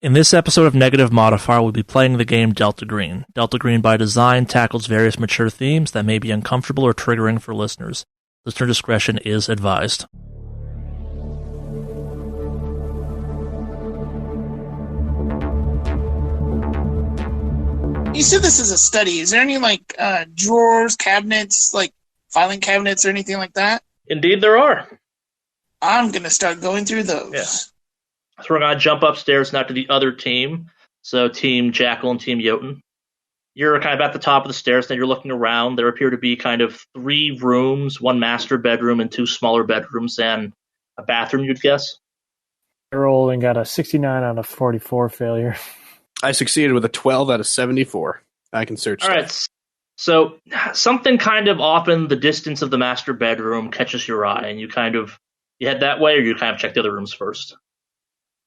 In this episode of Negative Modifier, we'll be playing the game Delta Green. Delta Green, by design, tackles various mature themes that may be uncomfortable or triggering for listeners. Listener discretion is advised. You said this is a study. Is there any, drawers, cabinets, filing cabinets or anything like that? Indeed there are. I'm going to start going through those. Yeah. So we're going to jump upstairs now to the other team. So Team Jackal and Team Jotun. You're kind of at the top of the stairs. Now you're looking around. There appear to be kind of 3 rooms, 1 master bedroom and 2 smaller bedrooms and a bathroom, you'd guess. I rolled and got a 69 out of 44 failure. I succeeded with a 12 out of 74. I can search. All right. So something kind of off in the distance of the master bedroom catches your eye, and you head that way, or you kind of check the other rooms first?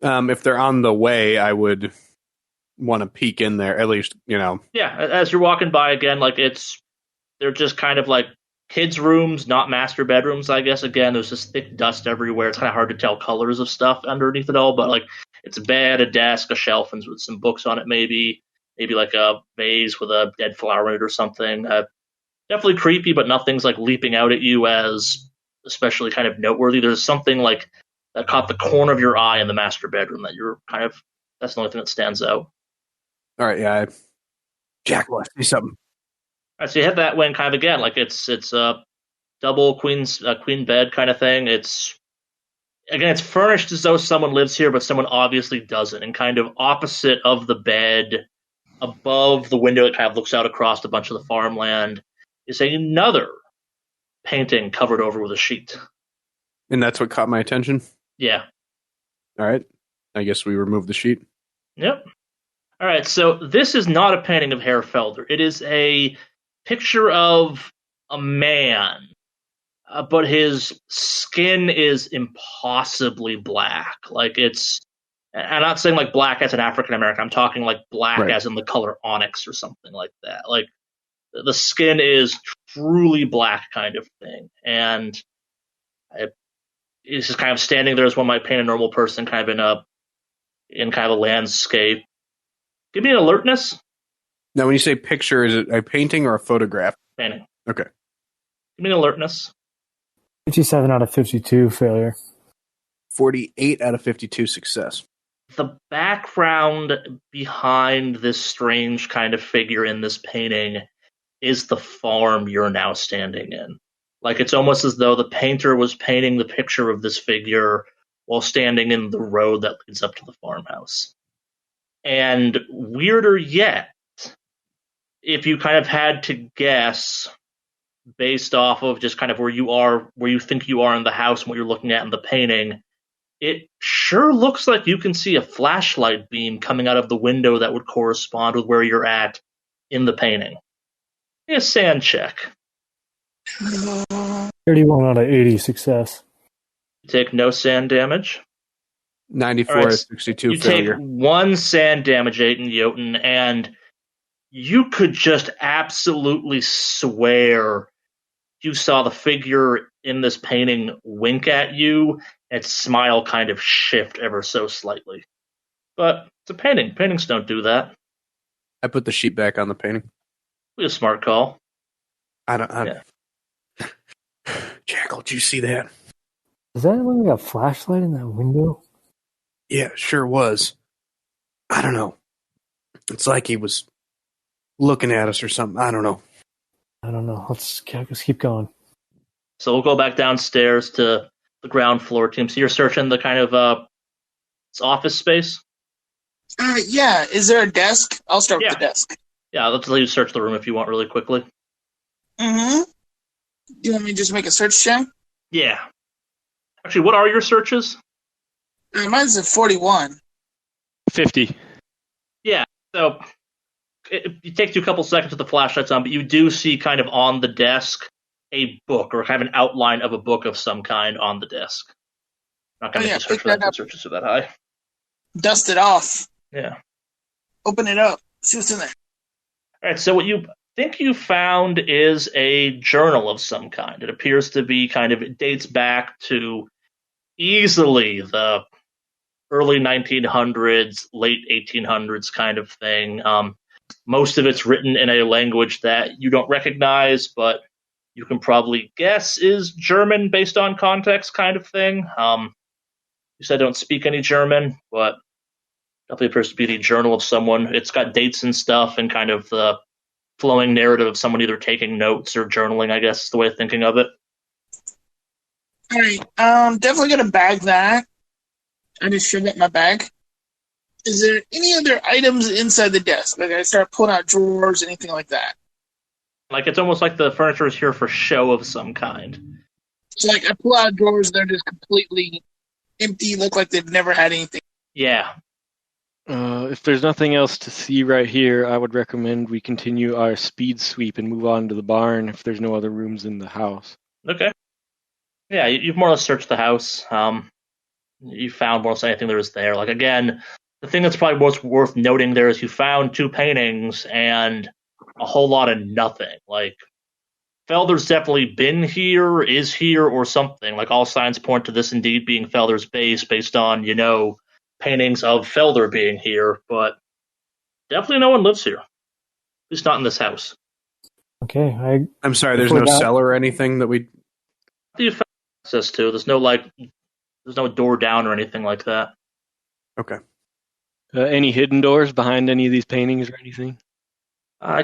If they're on the way, I would want to peek in there, at least, Yeah, as you're walking by again, they're just kind of like kids' rooms, not master bedrooms, I guess. Again, there's this thick dust everywhere. It's kind of hard to tell colors of stuff underneath it all, but it's a bed, a desk, a shelf, and with some books on it, maybe like a vase with a dead flower in it or something. Definitely creepy, but nothing's leaping out at you as especially kind of noteworthy. There's something that caught the corner of your eye in the master bedroom that that's the only thing that stands out. All right, yeah. Jack, see something. All right, so you head that way and kind of again, it's a double queen bed kind of thing. It's furnished as though someone lives here, but someone obviously doesn't. And kind of opposite of the bed, above the window that kind of looks out across a bunch of the farmland, is another painting covered over with a sheet. And that's what caught my attention? Yeah. All right. I guess we remove the sheet. Yep. All right, so this is not a painting of Herr Felder. It is a picture of a man, but his skin is impossibly black. I'm not saying black as an African American. I'm talking black as in the color onyx or something like that. The skin is truly black kind of thing. And he's just kind of standing there as one might paint a normal person kind of in kind of a landscape. Give me an alertness. Now, when you say picture, is it a painting or a photograph? Painting. Okay. Give me an alertness. 57 out of 52 failure. 48 out of 52 success. The background behind this strange kind of figure in this painting is the farm you're now standing in. It's almost as though the painter was painting the picture of this figure while standing in the road that leads up to the farmhouse. And weirder yet, if you kind of had to guess based off of just kind of where you think you are in the house and what you're looking at in the painting, it sure looks like you can see a flashlight beam coming out of the window that would correspond with where you're at in the painting. Give me a sand check. 31 out of 80 success. You take no sand damage. 94 out of 62 you failure. Take 1 sand damage, Aiden Jotun, and you could just absolutely swear you saw the figure in this painting wink at you, and its smile kind of shift ever so slightly. But it's a painting. Paintings don't do that. I put the sheet back on the painting. Be a smart call. Yeah. Jackal, did you see that? Is that like a flashlight in that window? Yeah, sure was. I don't know. It's like he was looking at us or something. I don't know. Let's keep going. So we'll go back downstairs to the ground floor team. So you're searching the kind of it's office space? Yeah. Is there a desk? I'll start with the desk. Yeah, let's let you search the room if you want really quickly. Mm-hmm. Do you want me to just make a search check? Yeah. Actually, what are your searches? Mine's a 41. 50. Yeah, so it takes you a couple seconds with the flashlights on, but you do see kind of on the desk a book or kind of an outline of a book of some kind on the desk. Not going to search for that. Searches are that high. Dust it off. Yeah. Open it up. See what's in there. All right, so what you think you found is a journal of some kind. It appears to be it dates back to easily the early 1900s, late 1800s kind of thing. Most of it's written in a language that you don't recognize, but you can probably guess is German based on context kind of thing. You said I don't speak any German, but definitely appears to be the journal of someone. It's got dates and stuff and kind of the flowing narrative of someone either taking notes or journaling, I guess is the way of thinking of it. All right, definitely gonna bag that. I just shoved it in my bag. Is there any other items inside the desk? Like I start pulling out drawers, anything like that? Like it's almost like the furniture is here for show of some kind. So like I pull out drawers, they're just completely empty, look like they've never had anything. Yeah. If there's nothing else to see right here, I would recommend we continue our speed sweep and move on to the barn if there's no other rooms in the house. Okay. Yeah, you've more or less searched the house. You found more or less anything there is there. Like, again, the thing that's probably most worth noting there is you found 2 paintings and a whole lot of nothing. Like, Felder's definitely been here, is here, or something. Like, all signs point to this indeed being Felder's base based on, paintings of Felder being here, but definitely no one lives here. At least not in this house. Okay, I'm sorry, there's no cellar or anything that we... Do you have access to? There's no door down or anything like that. Okay. Any hidden doors behind any of these paintings or anything?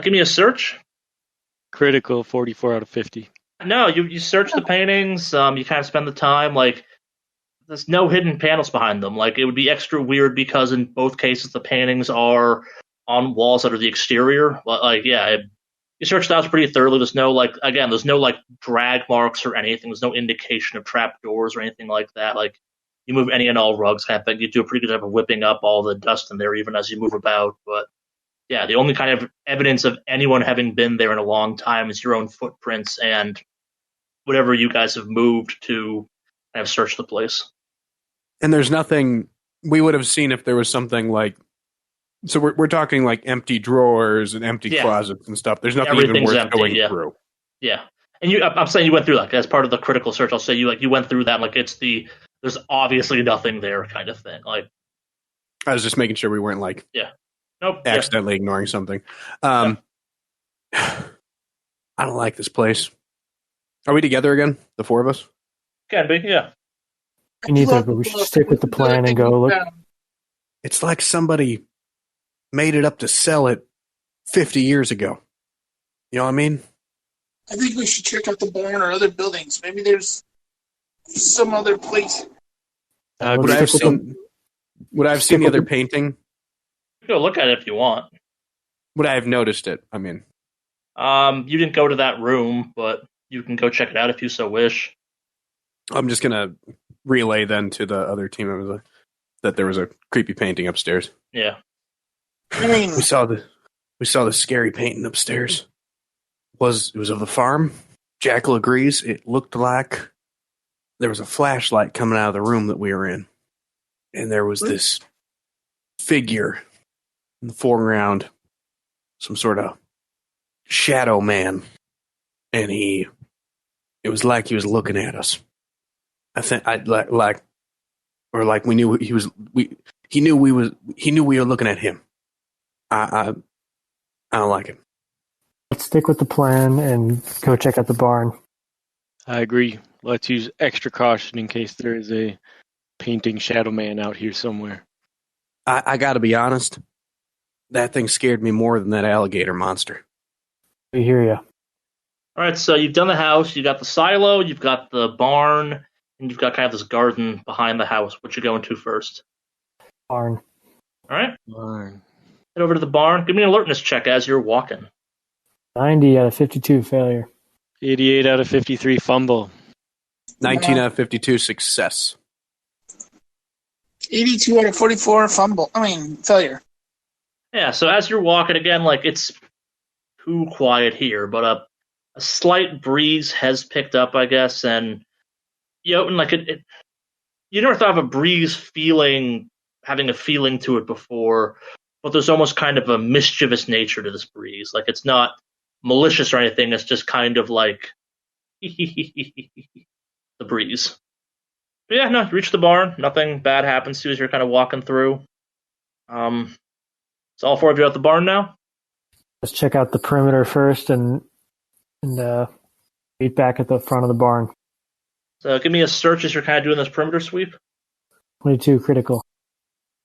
Give me a search. Critical, 44 out of 50. No, you search the paintings, you kind of spend the time, like, there's no hidden panels behind them. Like, it would be extra weird because in both cases the paintings are on walls that are the exterior. Like, yeah, you search the house pretty thoroughly. There's no, drag marks or anything. There's no indication of trap doors or anything like that. Like, you move any and all rugs, kind of thing. You do a pretty good job of whipping up all the dust in there even as you move about. But, yeah, the only kind of evidence of anyone having been there in a long time is your own footprints and whatever you guys have moved to kind of search the place. And there's nothing we would have seen if there was something like... So we're talking like empty drawers and empty closets and stuff. There's nothing even worth going through. Yeah. And I'm saying you went through that as part of the critical search. I'll say you went through that like there's obviously nothing there kind of thing. Like, I was just making sure we weren't like accidentally ignoring something. I don't like this place. Are we together again? The 4 of us? Can be, yeah. We need to, but we should stick with the plan and go look. It's like somebody made it up to sell it 50 years ago. You know what I mean? I think we should check out the barn or other buildings. Maybe there's some other place. Would I have seen the other painting? Go look at it if you want. Would I have noticed it? I mean, you didn't go to that room, but you can go check it out if you so wish. I'm just gonna relay then to the other team members that there was a creepy painting upstairs. Yeah. I mean, we saw the scary painting upstairs. It was of the farm. Jackal agrees. It looked like there was a flashlight coming out of the room that we were in, and there was this figure in the foreground, some sort of shadow man, and it was like he was looking at us. I think we knew he knew we were looking at him. I don't like it. Let's stick with the plan and go check out the barn. I agree. Let's use extra caution in case there is a painting shadow man out here somewhere. I gotta be honest. That thing scared me more than that alligator monster. We hear you. All right, so you've done the house, you got the silo, you've got the barn, and you've got kind of this garden behind the house. What you going to first? Barn. All right. Barn. Head over to the barn. Give me an alertness check as you're walking. 90 out of 52 failure. 88 out of 53 fumble. 19 out of 52 success. 82 out of 44 failure. Yeah, so as you're walking, again, like, it's too quiet here, but a slight breeze has picked up, I guess, and you never thought of a breeze having a feeling to it before, but there's almost kind of a mischievous nature to this breeze. Like, it's not malicious or anything, it's just kind of like the breeze. But yeah, no, you reach the barn. Nothing bad happens to you as you're kind of walking through. So all four of you are at the barn now? Let's check out the perimeter first and meet back at the front of the barn. So give me a search as you're kind of doing this perimeter sweep. 22 critical.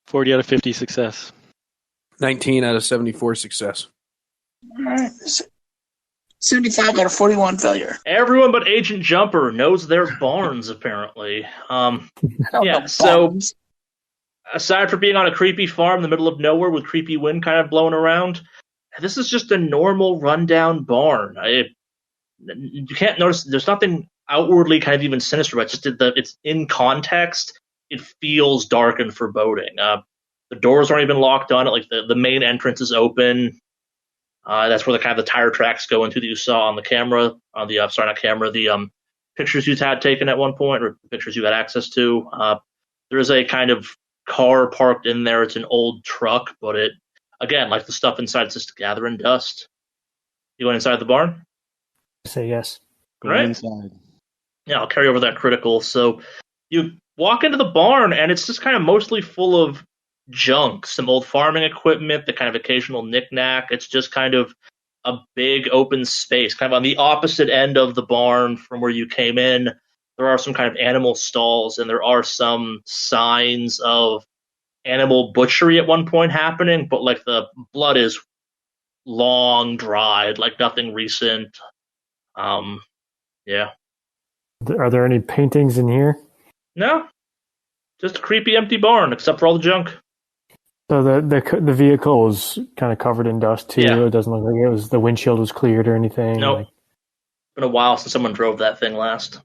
40 out of 50 success. 19 out of 74 success. All right. 75 out of 41 failure. Everyone but Agent Jumper knows their barns, apparently. Yeah, so aside from being on a creepy farm in the middle of nowhere with creepy wind kind of blowing around, this is just a normal rundown barn. You can't notice, there's nothing outwardly kind of even sinister about it. Just it's in context, it feels dark and foreboding. The doors aren't even locked on it. Like the main entrance is open. That's where the kind of the tire tracks go into that you saw on the camera. The pictures you had taken at one point, or pictures you had access to. There is a kind of car parked in there. It's an old truck, but it, again, like the stuff inside, it's just gathering dust. You going inside the barn? Say yes. Go Right. inside. Yeah, I'll carry over that critical. So you walk into the barn, and it's just kind of mostly full of junk, some old farming equipment, the kind of occasional knickknack. It's just kind of a big open space, kind of on the opposite end of the barn from where you came in. There are some kind of animal stalls, and there are some signs of animal butchery at one point happening, but like the blood is long dried, like nothing recent. Yeah. Are there any paintings in here? No. Just a creepy empty barn, except for all the junk. So the vehicle is kind of covered in dust too. Yeah. It doesn't look like the windshield was cleared or anything. Nope. Like, Been a while since someone drove that thing last.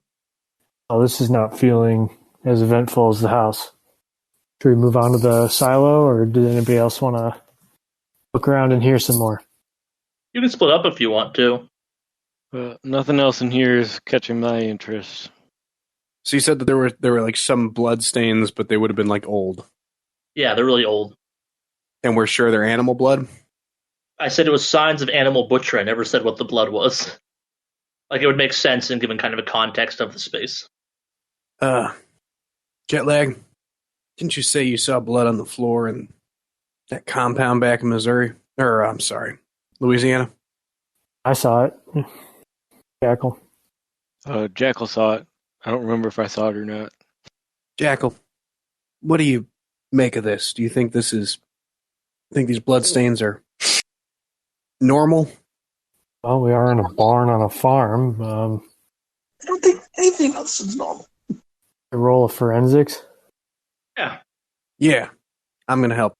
oh, this is not feeling as eventful as the house. Should we move on to the silo, or did anybody else want to look around and hear some more? You can split up if you want to. Nothing else in here is catching my interest. So you said that there were like some blood stains, but they would have been like old. Yeah, they're really old. And we're sure they're animal blood? I said it was signs of animal butchery. I never said what the blood was. Like, it would make sense in given kind of a context of the space. Jet lag? Didn't you say you saw blood on the floor in that compound back in Missouri? Or, I'm sorry, Louisiana? I saw it. Jackal. Jackal saw it. I don't remember if I saw it or not. Jackal, what do you make of this? Do you think these bloodstains are normal? Well, we are in a barn on a farm. I don't think anything else is normal. A roll of forensics. Yeah. Yeah, I'm going to help.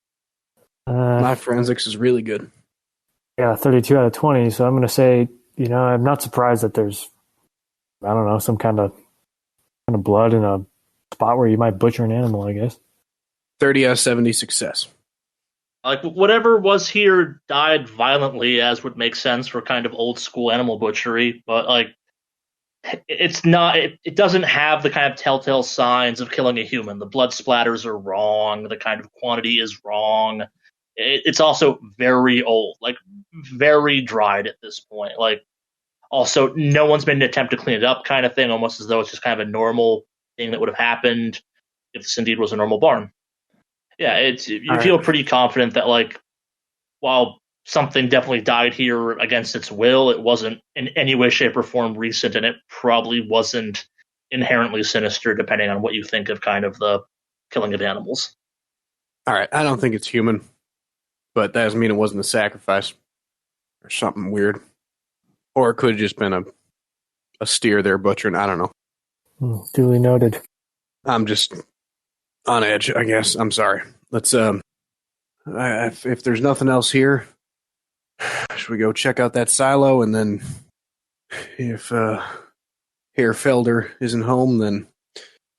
Uh, My forensics is really good. Yeah, 32 out of 20. So I'm going to say, I'm not surprised that there's, I don't know, some kind of blood in a spot where you might butcher an animal, I guess. 30 out of 70 success. Like, whatever was here died violently, as would make sense for kind of old school animal butchery, but, like, it's not, it doesn't have the kind of telltale signs of killing a human. The blood splatters are wrong, the kind of quantity is wrong. It's also very old, like, very dried at this point. Like, also, no one's made an attempt to clean it up kind of thing, almost as though it's just kind of a normal thing that would have happened if this indeed was a normal barn. Yeah, you feel pretty confident that, like, while something definitely died here against its will, it wasn't in any way, shape, or form recent, and it probably wasn't inherently sinister, depending on what you think of kind of the killing of animals. All right, I don't think it's human, but that doesn't mean it wasn't a sacrifice or something weird. Or it could have just been a steer they're butchering. I don't know. Duly noted. I'm just on edge, I guess. I'm sorry. Let's if there's nothing else here, should we go check out that silo, and then if Herr Felder isn't home, then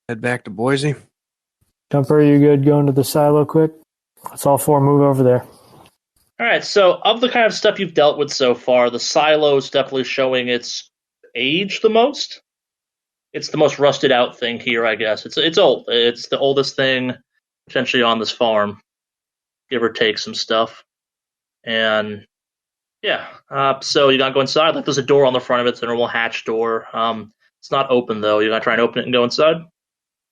head back to Boise? Jumper, are you good going to the silo quick? Let's all four move over there. All right, so of the kind of stuff you've dealt with so far, the silo is definitely showing its age the most. It's the most rusted out thing here, I guess. It's old. It's the oldest thing potentially on this farm, give or take some stuff. And yeah, so you gotta go inside. Like, there's a door on the front of it. It's a normal hatch door. It's not open though. You gotta try and open it and go inside.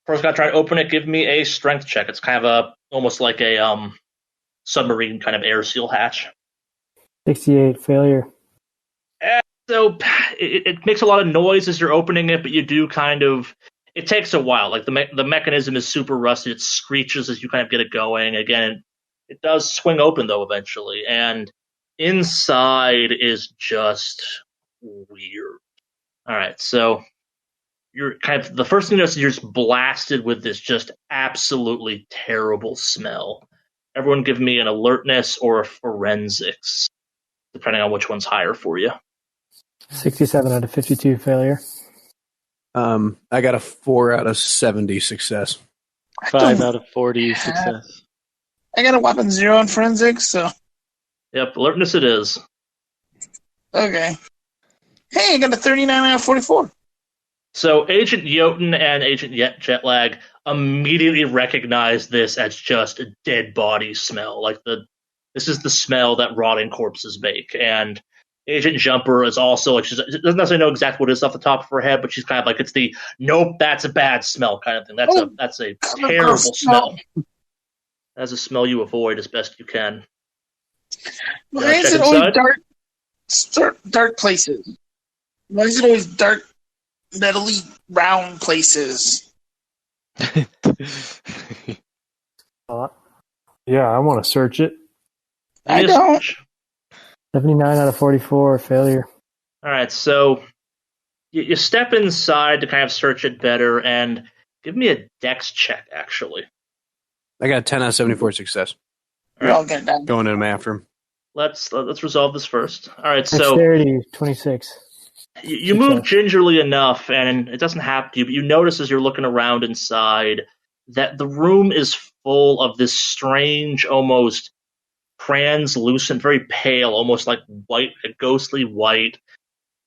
First guy trying to open it, give me a strength check. It's kind of almost like a submarine kind of air seal hatch. 68 failure. So it makes a lot of noise as you're opening it, but you do kind of. It takes a while. Like the mechanism is super rusty. It screeches as you kind of get it going. Again, it does swing open though eventually, and inside is just weird. All right, so you're kind of the first thing you notice is you're just blasted with this just absolutely terrible smell. Everyone, give me an alertness or a forensics, depending on which one's higher for you. 67 out of 52 failure. I got a 4 out of 70 success. 5 out of 40 success. I got a weapon 0 in forensics, so. Yep, alertness it is. Okay. Hey, I got a 39 out of 44. So Agent Jotun and Agent Jetlag immediately recognize this as just a dead body smell. Like this is the smell that rotting corpses make. And Agent Jumper is also like, she doesn't necessarily know exactly what it is off the top of her head, but she's kind of like, it's the nope, that's a bad smell kind of thing. That's a terrible smell. That's a smell you avoid as best you can. Why is it always dark places? Why is it always dark, metally round places? Yeah, I want to search it. I don't. 79 out of 44 failure. All right, so you step inside to kind of search it better, and give me a dex check, actually. I got a 10 out of 74 success. You're all getting done. Going in after him. Let's resolve this first. All right, so Dexterity 26. you move gingerly enough, and it doesn't happen to you, but you notice as you're looking around inside that the room is full of this strange, almost translucent, very pale, almost like white, a ghostly white,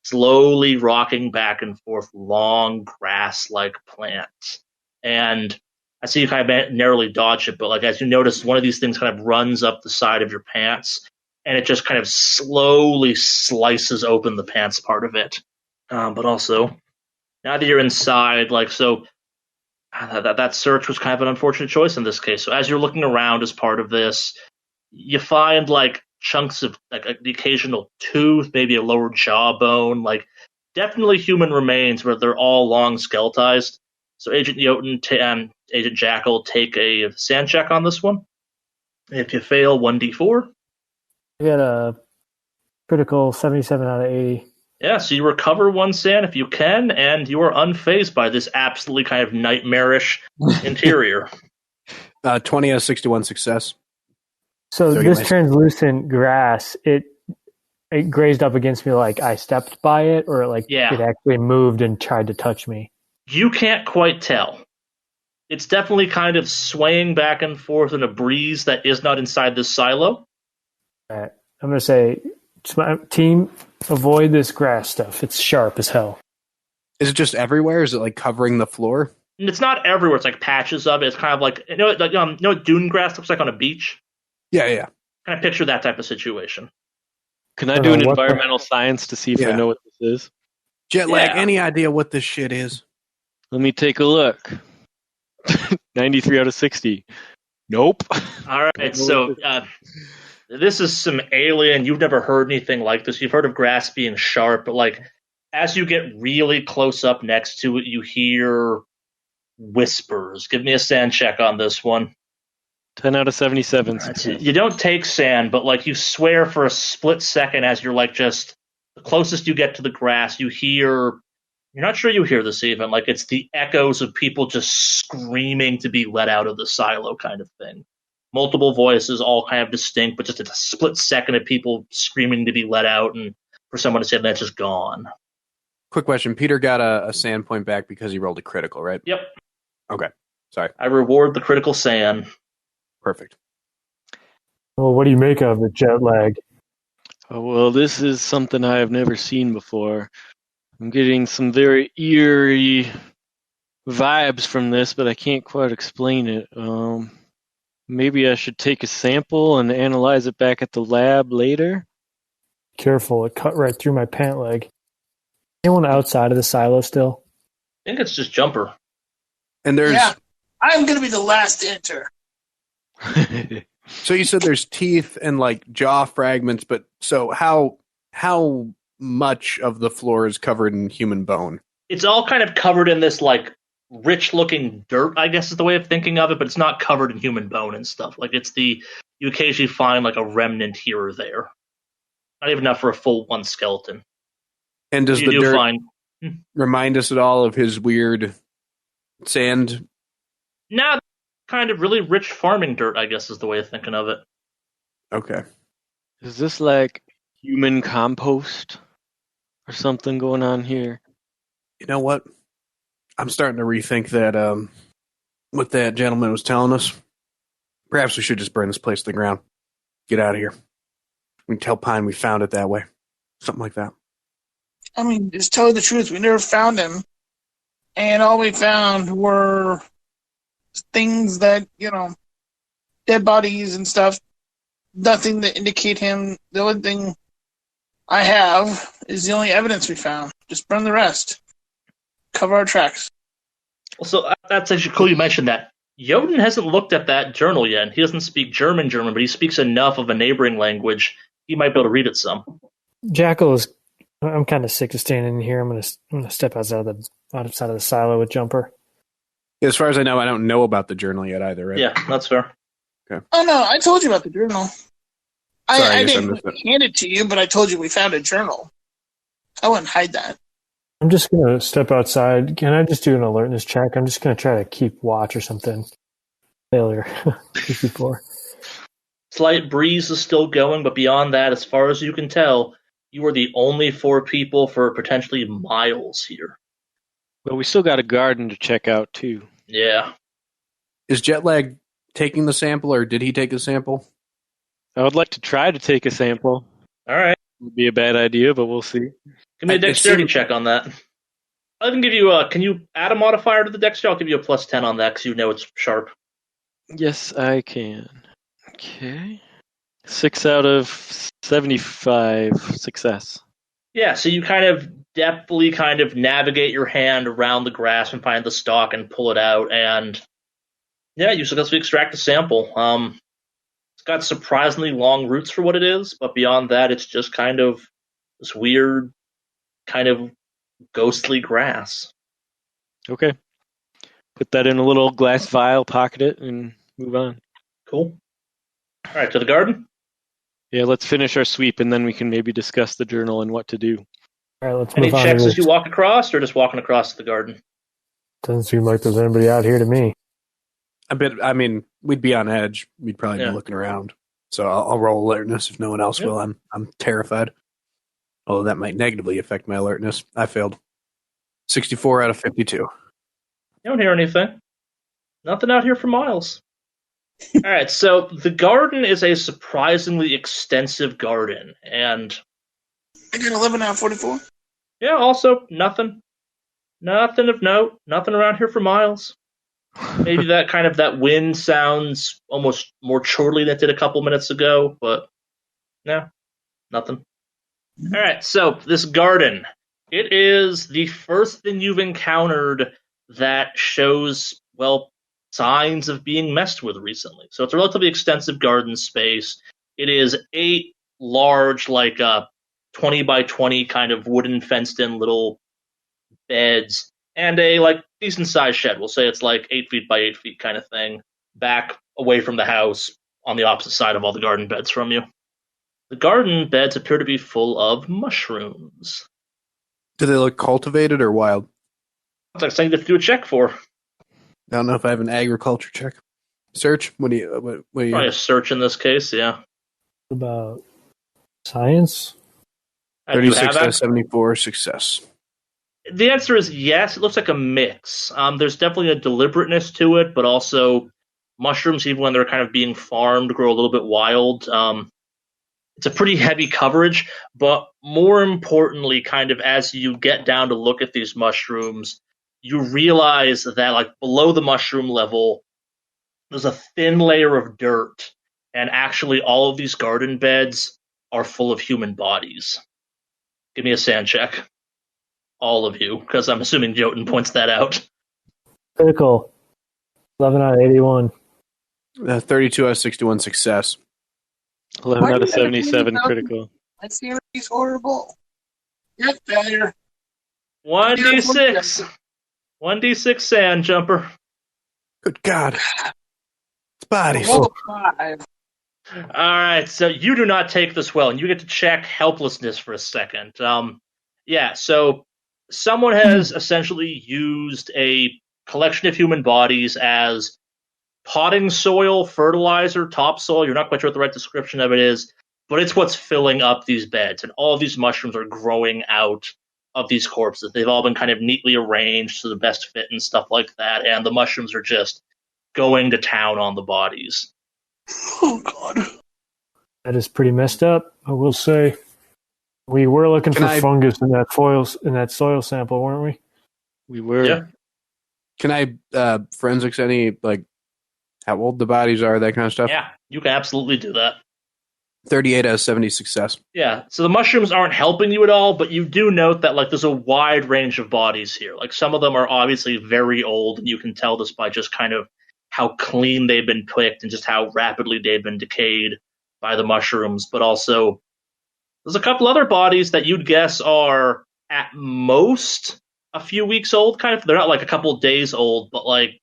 slowly rocking back and forth, long grass-like plants. And I see you kind of narrowly dodge it, but like as you notice, one of these things kind of runs up the side of your pants, and it just kind of slowly slices open the pants part of it. But also, now that you're inside, like so, that search was kind of an unfortunate choice in this case. So as you're looking around as part of this, you find like chunks of like the occasional tooth, maybe a lower jawbone, like definitely human remains, but they're all long skeletized. So Agent Jotun and Agent Jackal take a sand check on this one. If you fail, 1d4. I got a critical 77 out of 80. Yeah, so you recover 1 sand if you can, and you are unfazed by this absolutely kind of nightmarish interior. 20 out of 61 success. So this translucent grass, it grazed up against me like I stepped by it, or like it actually moved and tried to touch me? You can't quite tell. It's definitely kind of swaying back and forth in a breeze that is not inside this silo. All right. I'm going to say, team, avoid this grass stuff. It's sharp as hell. Is it just everywhere? Is it like covering the floor? And it's not everywhere. It's like patches of it. It's kind of like, you know what dune grass looks like on a beach? Yeah. Kind of picture that type of situation. Can I do an environmental science to see if I know what this is? Jetlag, any idea what this shit is? Let me take a look. 93 out of 60. Nope. All right, so this is some alien. You've never heard anything like this. You've heard of grass being sharp, but like as you get really close up next to it, you hear whispers. Give me a sand check on this one. 10 out of 77. Right, you don't take sand, but like you swear for a split second as you're like just the closest you get to the grass, you hear. You're not sure you hear this even. Like it's the echoes of people just screaming to be let out of the silo kind of thing. Multiple voices, all kind of distinct, but just a split second of people screaming to be let out, and for someone to say that's just gone. Quick question. Peter got a sand point back because he rolled a critical, right? Yep. Okay. Sorry. I reward the critical sand. Perfect. Well, what do you make of the jet lag? Oh, well, this is something I have never seen before. I'm getting some very eerie vibes from this, but I can't quite explain it. Maybe I should take a sample and analyze it back at the lab later. Careful, it cut right through my pant leg. Anyone outside of the silo still? I think it's just Jumper. And there's Yeah. I'm going to be the last to enter. so you said there's teeth and like jaw fragments, but so how much of the floor is covered in human bone? It's all kind of covered in this like rich-looking dirt, I guess is the way of thinking of it, but it's not covered in human bone and stuff. Like you occasionally find like a remnant here or there. Not even enough for a full one skeleton. And does the dirt remind us at all of his weird sand? No, kind of really rich farming dirt, I guess is the way of thinking of it. Okay. Is this like human compost or something going on here? You know what? I'm starting to rethink that what that gentleman was telling us. Perhaps we should just burn this place to the ground. Get out of here. We can tell Pine we found it that way. Something like that. I mean, just tell you the truth. We never found him. And all we found were things that, dead bodies and stuff. Nothing that indicate him. The only thing I have is the only evidence we found. Just burn the rest. Cover our tracks. So that's actually cool you mentioned that. Jotun hasn't looked at that journal yet. He doesn't speak German, but he speaks enough of a neighboring language. He might be able to read it some. Jackal is. I'm kind of sick of standing in here. I'm gonna step outside of the silo with Jumper. As far as I know about the journal yet either, right? Yeah, that's fair. Okay. Oh, no, I told you about the journal. Sorry, I didn't hand it to you, but I told you we found a journal. I wouldn't hide that. I'm just gonna step outside. Can I just do an alertness check? I'm just gonna try to keep watch or something. Failure. 54. Slight breeze is still going, but beyond that, as far as you can tell, you are the only 4 people for potentially miles here. Well, we still got a garden to check out, too. Yeah. Is Jetlag taking the sample, or did he take a sample? I would like to try to take a sample. All right. Would be a bad idea, but we'll see. Give me a dexterity check on that. I can give you can you add a modifier to the dexterity? I'll give you a plus 10 on that because you know it's sharp. Yes, I can. Okay. 6 out of 75 success. Yeah, so you kind of deftly kind of navigate your hand around the grass and find the stalk and pull it out, and yeah, you successfully extract the sample. It's got surprisingly long roots for what it is, but beyond that, it's just kind of this weird, kind of ghostly grass. Okay. Put that in a little glass vial, pocket it, and move on. Cool. All right, to the garden? Yeah, let's finish our sweep, and then we can maybe discuss the journal and what to do. All right, let's Any move on. checks as you walk across, or just walking across the garden? Doesn't seem like there's anybody out here to me. I mean, we'd be on edge. We'd probably be looking around. So I'll roll alertness if no one else will. I'm terrified. Although that might negatively affect my alertness. I failed. 64 out of 52. You don't hear anything. Nothing out here for miles. All right, so the garden is a surprisingly extensive garden, and I got 11 out of 44. yeah, also nothing of note, nothing around here for miles. Maybe that wind sounds almost more chortly than it did a couple minutes ago, but no, nothing. All right, so this garden, it is the first thing you've encountered that shows, well, signs of being messed with recently. So it's a relatively extensive garden space. It is 8 large, 20 by 20 kind of wooden fenced-in little beds, and a decent sized shed. We'll say it's 8 feet by 8 feet kind of thing, back away from the house on the opposite side of all the garden beds from you. The garden beds appear to be full of mushrooms. Do they look cultivated or wild? That's like something to do a check for. I don't know if I have an agriculture check. Search? What do you? Probably a search in this case, yeah. What about science? 36 out of 74 success. The answer is yes. It looks like a mix. There's definitely a deliberateness to it, but also mushrooms, even when they're kind of being farmed, grow a little bit wild. It's a pretty heavy coverage, but more importantly, kind of as you get down to look at these mushrooms, you realize that below the mushroom level, there's a thin layer of dirt, and actually all of these garden beds are full of human bodies. Give me a sand check. All of you, because I'm assuming Jotun points that out. Critical. 11 out of 81. 32 out of 61 success. 11 Why out do of you have to 77 do critical. My sanity horrible. Yep, failure. 1d6. 1d6 sand jumper. Good God. It's bodies. Level 5. Alright, so you do not take this well, and you get to check helplessness for a second. So someone has essentially used a collection of human bodies as potting soil, fertilizer, topsoil. You're not quite sure what the right description of it is, but it's what's filling up these beds, and all of these mushrooms are growing out of these corpses. They've all been kind of neatly arranged to the best fit and stuff like that, and the mushrooms are just going to town on the bodies. Oh, God. That is pretty messed up, I will say. We were looking for fungus in that soil sample, weren't we? We were. Yeah. Can I forensics any, like, how old the bodies are, that kind of stuff? Yeah, you can absolutely do that. 38 out of 70 success. Yeah, so the mushrooms aren't helping you at all, but you do note that like there's a wide range of bodies here. Like some of them are obviously very old, and you can tell this by just kind of how clean they've been picked and just how rapidly they've been decayed by the mushrooms. But also, there's a couple other bodies that you'd guess are at most a few weeks old. Kind of, they're not like a couple of days old, but like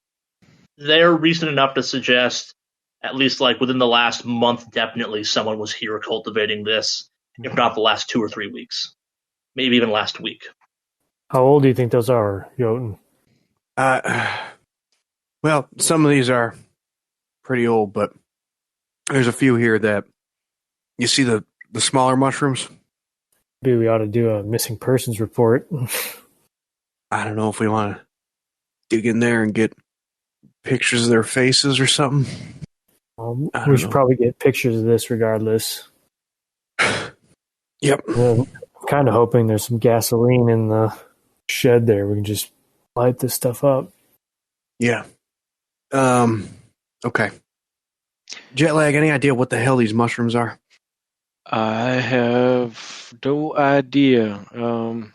they're recent enough to suggest, at least like within the last month, definitely someone was here cultivating this, if not the last 2 or 3 weeks, maybe even last week. How old do you think those are, Jotun? Well, some of these are pretty old, but there's a few here that you see the smaller mushrooms. Maybe we ought to do a missing persons report. I don't know if we want to dig in there and get pictures of their faces or something. We should probably get pictures of this regardless. Yep. I'm kind of hoping there's some gasoline in the shed there. We can just light this stuff up. Yeah. Okay. Jetlag, any idea what the hell these mushrooms are? I have no idea. I'm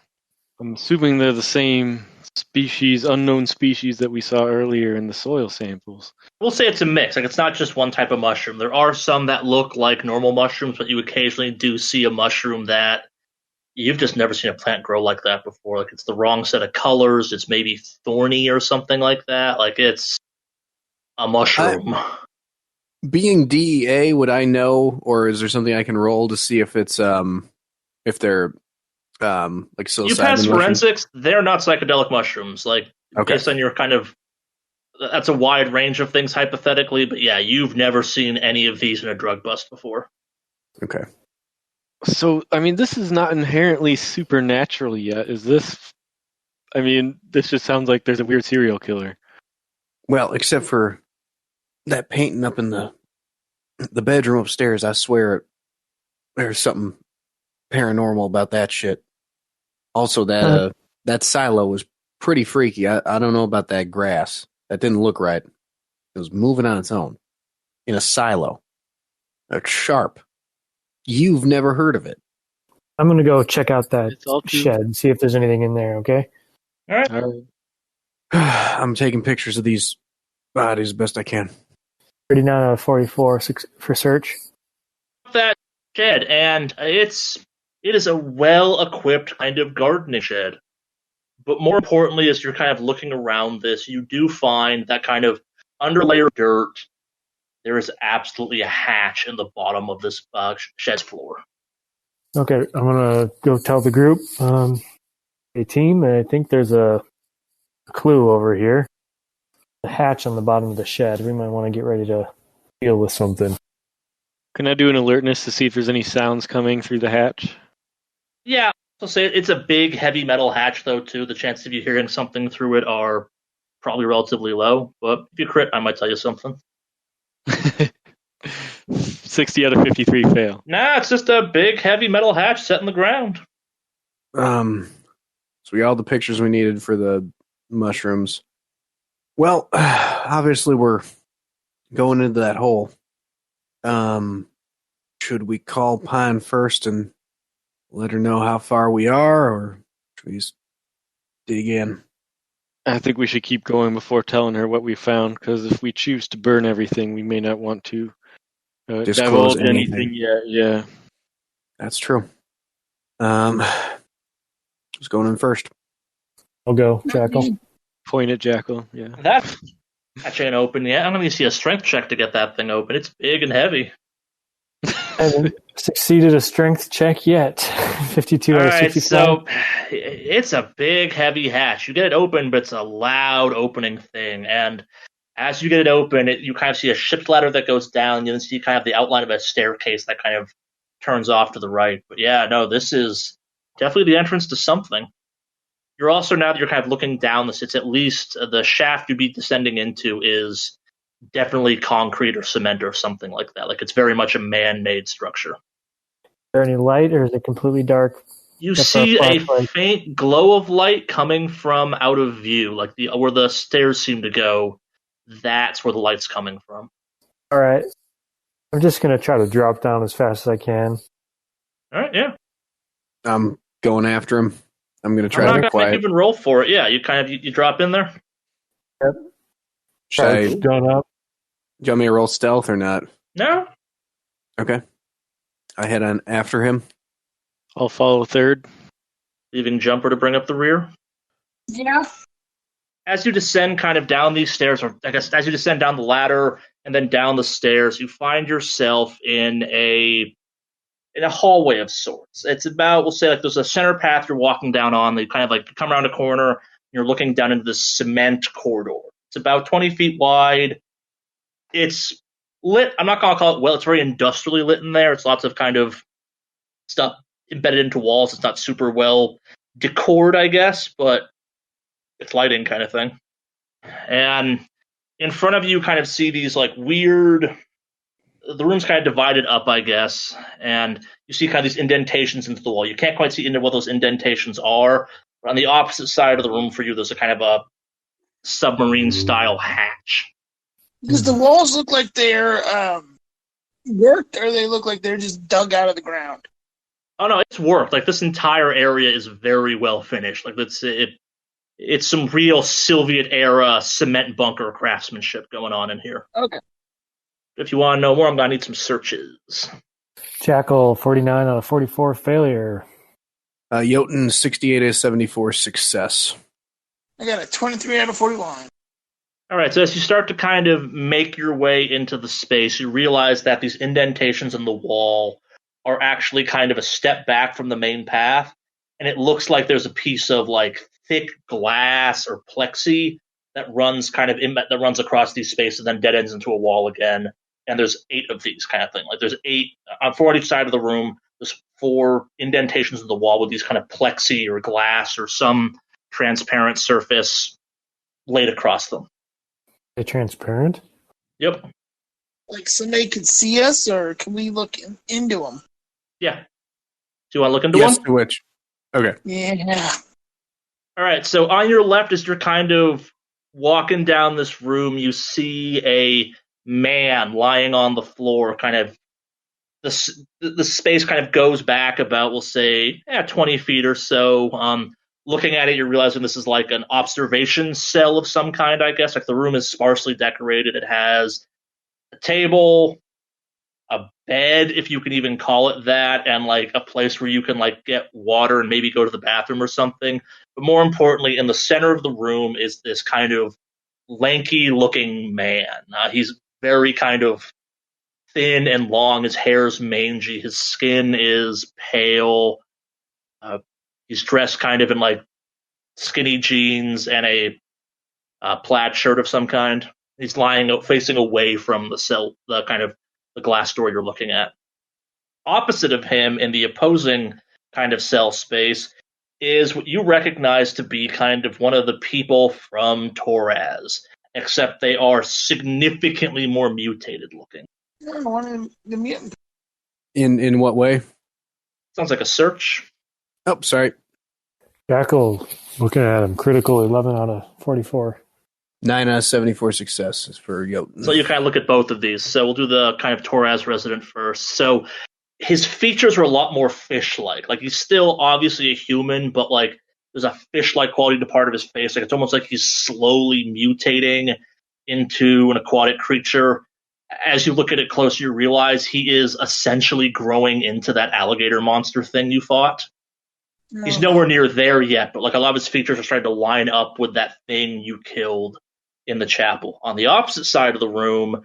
assuming they're the same species, unknown species that we saw earlier in the soil samples. We'll say it's a mix. Like it's not just one type of mushroom. There are some that look like normal mushrooms, but you occasionally do see a mushroom that you've just never seen a plant grow like that before. Like it's the wrong set of colors. It's maybe thorny or something like that. Like it's a mushroom. Being DEA, would I know, or is there something I can roll to see if it's if they're like psilocybin You pass mushrooms? forensics, they're not psychedelic mushrooms. Like based on your kind of, that's a wide range of things hypothetically, but yeah, you've never seen any of these in a drug bust before. Okay. So, I mean, this is not inherently supernatural yet. Is this? I mean, this just sounds like there's a weird serial killer. Well, except for that painting up in the bedroom upstairs, I swear there's something paranormal about that shit. Also, that silo was pretty freaky. I don't know about that grass. That didn't look right. It was moving on its own in a silo. It's sharp. You've never heard of it. I'm going to go check out that shed and see if there's anything in there, okay? All right. All right. I'm taking pictures of these bodies as best I can. 39 out of 44 for search. That shed, and it is a well-equipped kind of gardening shed. But more importantly, as you're kind of looking around this, you do find that kind of underlayer of dirt. There is absolutely a hatch in the bottom of this shed's floor. Okay, I'm going to go tell the group, hey team, I think there's a clue over here. The hatch on the bottom of the shed. We might want to get ready to deal with something. Can I do an alertness to see if there's any sounds coming through the hatch? Yeah, I'll say it's a big, heavy metal hatch, though, too. The chances of you hearing something through it are probably relatively low. But if you crit, I might tell you something. 60 out of 53 fail. Nah, it's just a big, heavy metal hatch set in the ground. So we got all the pictures we needed for the mushrooms. Well, obviously we're going into that hole. Should we call Pine first and let her know how far we are, or should we just dig in? I think we should keep going before telling her what we found, because if we choose to burn everything, we may not want to Disclose divulge anything. anything yet. Yeah. That's true. Who's going in first? I'll go, Jackal. Point at Jackal. Yeah. That ain't open yet. I'm going to see a strength check to get that thing open. It's big and heavy. I haven't succeeded a strength check yet. 52 out of 65. So it's a big, heavy hatch. You get it open, but it's a loud opening thing. And as you get it open, you kind of see a ship's ladder that goes down. You then see kind of the outline of a staircase that kind of turns off to the right. But yeah, no, this is definitely the entrance to something. You're also, now that you're kind of looking down this, it's at least the shaft you'd be descending into is definitely concrete or cement or something like that. Like, it's very much a man-made structure. Is there any light, or is it completely dark? You see a faint glow of light coming from out of view, like where the stairs seem to go. That's where the light's coming from. All right. I'm just going to try to drop down as fast as I can. All right, yeah. I'm going after him. I'm going to try I'm to not be going to quiet. even roll for it. Yeah, you kind of you drop in there. Yep. Should I, Going up. do you want me to roll stealth or not? No. Okay. I head on after him. I'll follow third. Leaving Jumper to bring up the rear. Yeah. As you descend kind of down these stairs, or I guess as you descend down the ladder and then down the stairs, you find yourself in a hallway of sorts. It's about, we'll say, like there's a center path you're walking down on. You kind of like come around a corner, and you're looking down into this cement corridor. It's about 20 feet wide. It's lit. I'm not going to call it well. It's very industrially lit in there. It's lots of kind of stuff embedded into walls. It's not super well decored, I guess, but it's lighting kind of thing. And in front of you kind of see these like weird, the room's kind of divided up, I guess, and you see kind of these indentations into the wall. You can't quite see into what those indentations are, but on the opposite side of the room for you, there's a kind of a submarine-style hatch. Does the walls look like they're worked, or they look like they're just dug out of the ground? Oh no, it's worked. Like, this entire area is very well finished. Like, it's some real Soviet-era cement bunker craftsmanship going on in here. Okay. If you want to know more, I'm going to need some searches. Jackal, 49 out of 44, failure. Jotun, 68 out of 74, success. I got a 23 out of 41. All right, so as you start to kind of make your way into the space, you realize that these indentations in the wall are actually kind of a step back from the main path, and it looks like there's a piece of like thick glass or plexi that runs kind of that runs across these spaces and then dead ends into a wall again. And there's 8 of these kind of thing. Like, there's 8 on 4 on each side of the room. There's 4 indentations in the wall with these kind of plexi or glass or some transparent surface laid across them. They're transparent? Yep. Like, somebody could see us, or can we look into them? Yeah. Do you want to look into Yes, one? to which? Okay. Yeah. All right, so on your left, as you're kind of walking down this room, you see a man lying on the floor. Kind of the space kind of goes back about, we'll say, 20 feet or so. Looking at it, you're realizing this is like an observation cell of some kind, I guess. Like, the room is sparsely decorated. It has a table, a bed, if you can even call it that, and like a place where you can like get water and maybe go to the bathroom or something. But more importantly, in the center of the room is this kind of lanky-looking man. He's very kind of thin and long. His hair's mangy. His skin is pale. He's dressed kind of in like skinny jeans and a plaid shirt of some kind. He's lying facing away from the cell, the kind of the glass door you're looking at. Opposite of him, in the opposing kind of cell space, is what you recognize to be kind of one of the people from Torraz, except they are significantly more mutated looking. I wanted the mutant. In what way? Sounds like a search. Oh, sorry. Jackal, looking at him, critical 11 out of 44. 9 out of 74 success for Jotun. So you kind of look at both of these. So we'll do the kind of Torraz resident first. So his features are a lot more fish-like. Like, he's still obviously a human, but like there's a fish-like quality to part of his face. Like it's almost like he's slowly mutating into an aquatic creature. As you look at it closer, you realize he is essentially growing into that alligator monster thing you fought. He's nowhere near there yet, but like a lot of his features are starting to line up with that thing you killed in the chapel. On the opposite side of the room,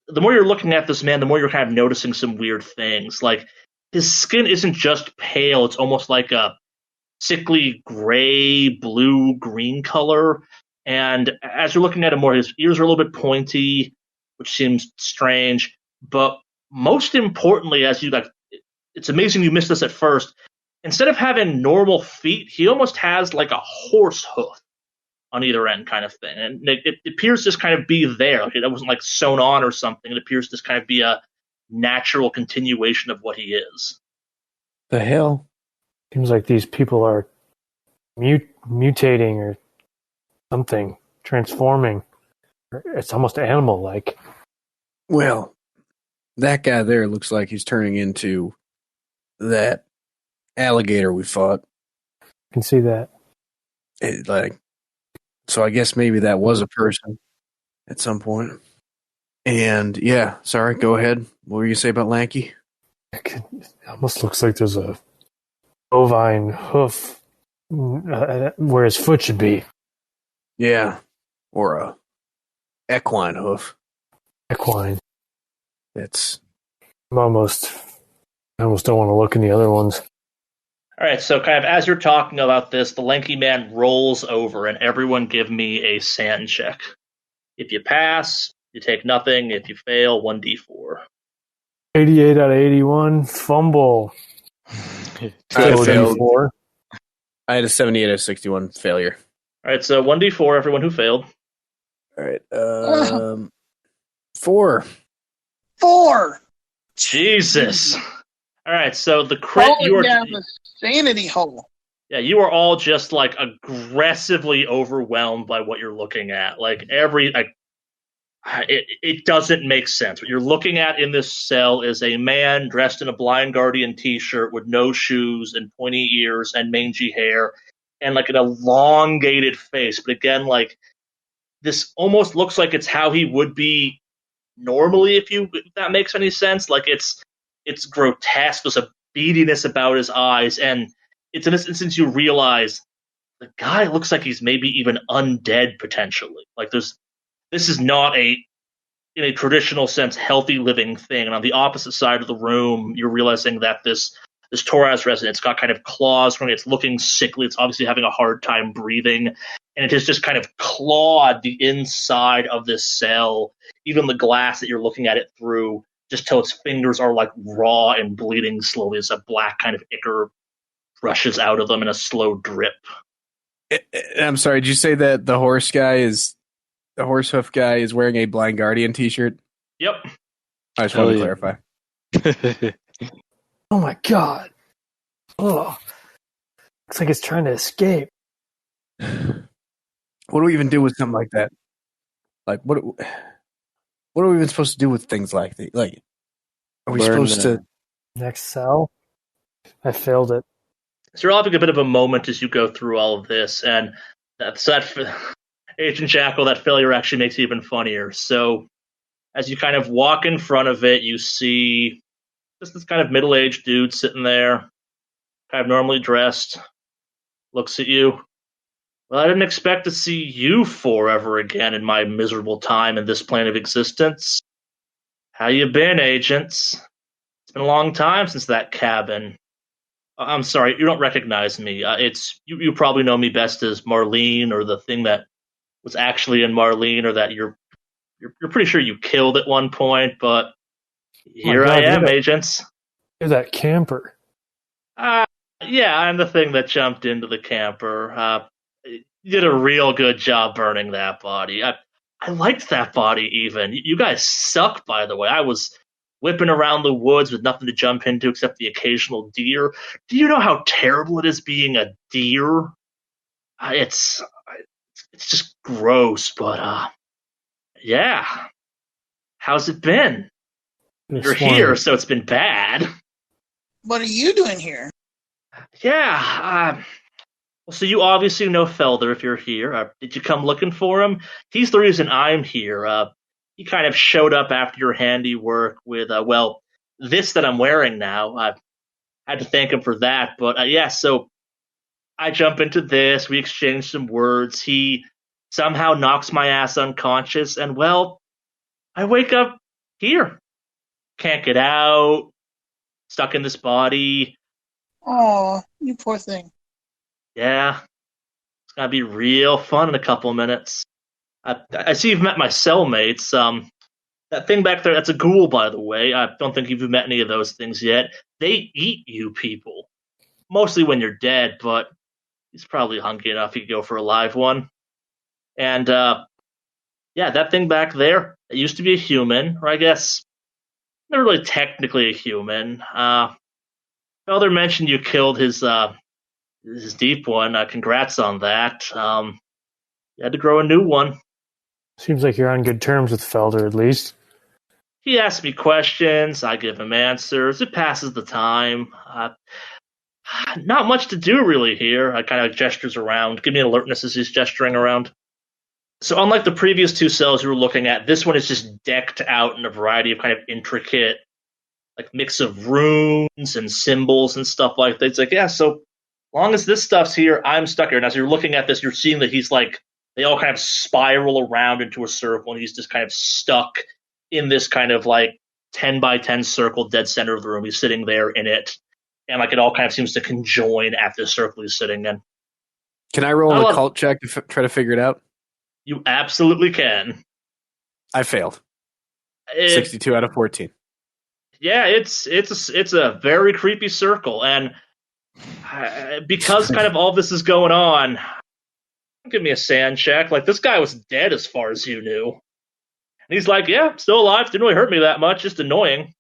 the more you're looking at this man, the more you're kind of noticing some weird things. Like his skin isn't just pale; it's almost like a sickly gray, blue, green color. And as you're looking at him more, his ears are a little bit pointy, which seems strange. But most importantly, as you like, it's amazing you missed this at first. Instead of having normal feet, he almost has like a horse hoof on either end kind of thing. And it appears to just kind of be there. Like it wasn't like sewn on or something. It appears to just kind of be a natural continuation of what he is. The hell? Seems like these people are mutating or something, transforming. It's almost animal-like. Well, that guy there looks like he's turning into that alligator we fought. I can see that. So I guess maybe that was a person at some point. And yeah, sorry, go ahead. What were you going to say about Lanky? It almost looks like there's a bovine hoof where his foot should be. Yeah, or a equine hoof. Equine. I almost don't want to look in the other ones. All right, so kind of as you're talking about this, the lanky man rolls over, and everyone give me a sand check. If you pass, you take nothing. If you fail, 1d4. 88 out of 81. Fumble. I failed. D4. I had a 78 out of 61 failure. All right, so 1d4, everyone who failed. All right, 4. 4. Jesus. All right, so the crit Falling down the sanity hole. Yeah, you are all just like aggressively overwhelmed by what you're looking at. Like it doesn't make sense. What you're looking at in this cell is a man dressed in a Blind Guardian t-shirt with no shoes and pointy ears and mangy hair and like an elongated face. But again, like this almost looks like it's how he would be normally if that makes any sense. Like it's grotesque. There's a beadiness about his eyes, and it's in this instance you realize the guy looks like he's maybe even undead potentially. Like this is not in a traditional sense healthy living thing. And on the opposite side of the room, you're realizing that this Torres resident, it's got kind of claws from it. It's looking sickly. It's obviously having a hard time breathing, and it has just kind of clawed the inside of this cell, even the glass that you're looking at it through, just till its fingers are like raw and bleeding slowly as a black kind of ichor rushes out of them in a slow drip. I'm sorry, did you say that the horse hoof guy is wearing a Blind Guardian t-shirt? Yep. I just wanted to clarify. Oh my god. Oh. Looks like it's trying to escape. What do we even do with something like that? Like, what are we even supposed to do with things like that? Like, are we supposed to... Next cell? I failed it. So you're all having a bit of a moment as you go through all of this, and Agent Jackal, that failure actually makes it even funnier. So as you kind of walk in front of it, you see just this kind of middle-aged dude sitting there, kind of normally dressed, looks at you. Well, I didn't expect to see you forever again in my miserable time in this plane of existence. How you been, agents? It's been a long time since that cabin. I'm sorry, you don't recognize me. You probably know me best as Marlene, or the thing that was actually in Marlene, or that you're pretty sure you killed at one point. But here I am, agents. You're that camper. Yeah, I'm the thing that jumped into the camper. You did a real good job burning that body. I liked that body even. You guys suck, by the way. I was whipping around the woods with nothing to jump into except the occasional deer. Do you know how terrible it is being a deer? It's just gross, but yeah. How's it been? You're here, so it's been bad. What are you doing here? Yeah. Well, so you obviously know Felder if you're here. Did you come looking for him? He's the reason I'm here. He kind of showed up after your handiwork with, this that I'm wearing now. I had to thank him for that. But yeah, so I jump into this. We exchange some words. He somehow knocks my ass unconscious. And, well, I wake up here. Can't get out. Stuck in this body. Oh, you poor thing. Yeah. It's going to be real fun in a couple of minutes. I see you've met my cellmates. That thing back there, that's a ghoul, by the way. I don't think you've met any of those things yet. They eat you people. Mostly when you're dead, but he's probably hungry enough he could go for a live one. And, yeah, that thing back there, it used to be a human, or I guess never really technically a human. Felder mentioned you killed his deep one. Congrats on that. You had to grow a new one. Seems like you're on good terms with Felder, at least. He asks me questions. I give him answers. It passes the time. Not much to do really here. I kind of gestures around. Give me an alertness as he's gesturing around. So unlike the previous two cells you were looking at, this one is just decked out in a variety of kind of intricate, like mix of runes and symbols and stuff like that. It's like, yeah, so long as this stuff's here, I'm stuck here. And as you're looking at this, you're seeing that he's like, they all kind of spiral around into a circle, and he's just kind of stuck in this kind of like 10 by 10 circle dead center of the room. He's sitting there in it, and like it all kind of seems to conjoin at the circle he's sitting in. Can I roll an occult check to try to figure it out? You absolutely can. I failed. 62 out of 14. Yeah, it's a very creepy circle, and because kind of all this is going on, give me a sand check. Like, this guy was dead as far as you knew. And he's like, yeah, still alive. Didn't really hurt me that much. Just annoying.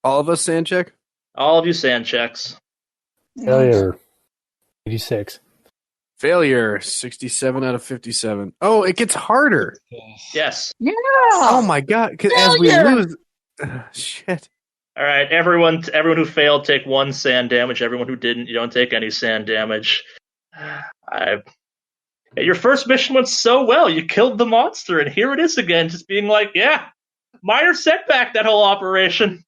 All of us sand check? All of you sand checks. Failure. 86. Failure. 67 out of 57. Oh, it gets harder. Yes. Yeah. Oh my god. As we lose. Shit. All right, everyone who failed, take 1 sand damage. Everyone who didn't, you don't take any sand damage. Your first mission went so well. You killed the monster, and here it is again, just being like, yeah, minor setback, that whole operation.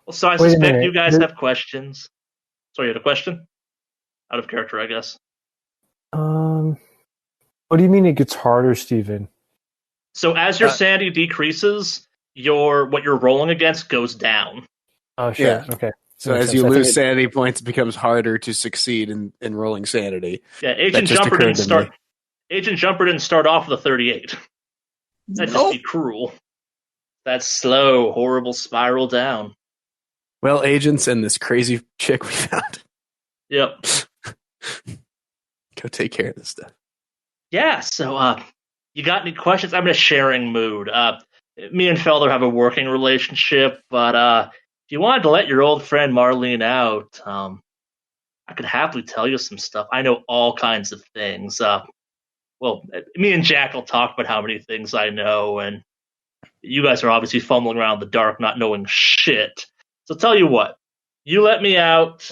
Well, so I suspect you guys have questions. Sorry, you had a question? Out of character, I guess. What do you mean it gets harder, Steven? So as your sanity decreases, what you're rolling against goes down. Oh, sure. Yeah. Okay. So as you lose sanity points, it becomes harder to succeed in rolling sanity. Yeah, Agent Jumper didn't start off with a 38. That'd just be cruel. That slow, horrible spiral down. Well, agents and this crazy chick we found. Yep. Go take care of this stuff. Yeah, so you got any questions? I'm in a sharing mood. Me and Felder have a working relationship, but if you wanted to let your old friend Marlene out, I could happily tell you some stuff. I know all kinds of things. Well, me and Jack will talk about how many things I know, and you guys are obviously fumbling around in the dark, not knowing shit. So tell you what, you let me out,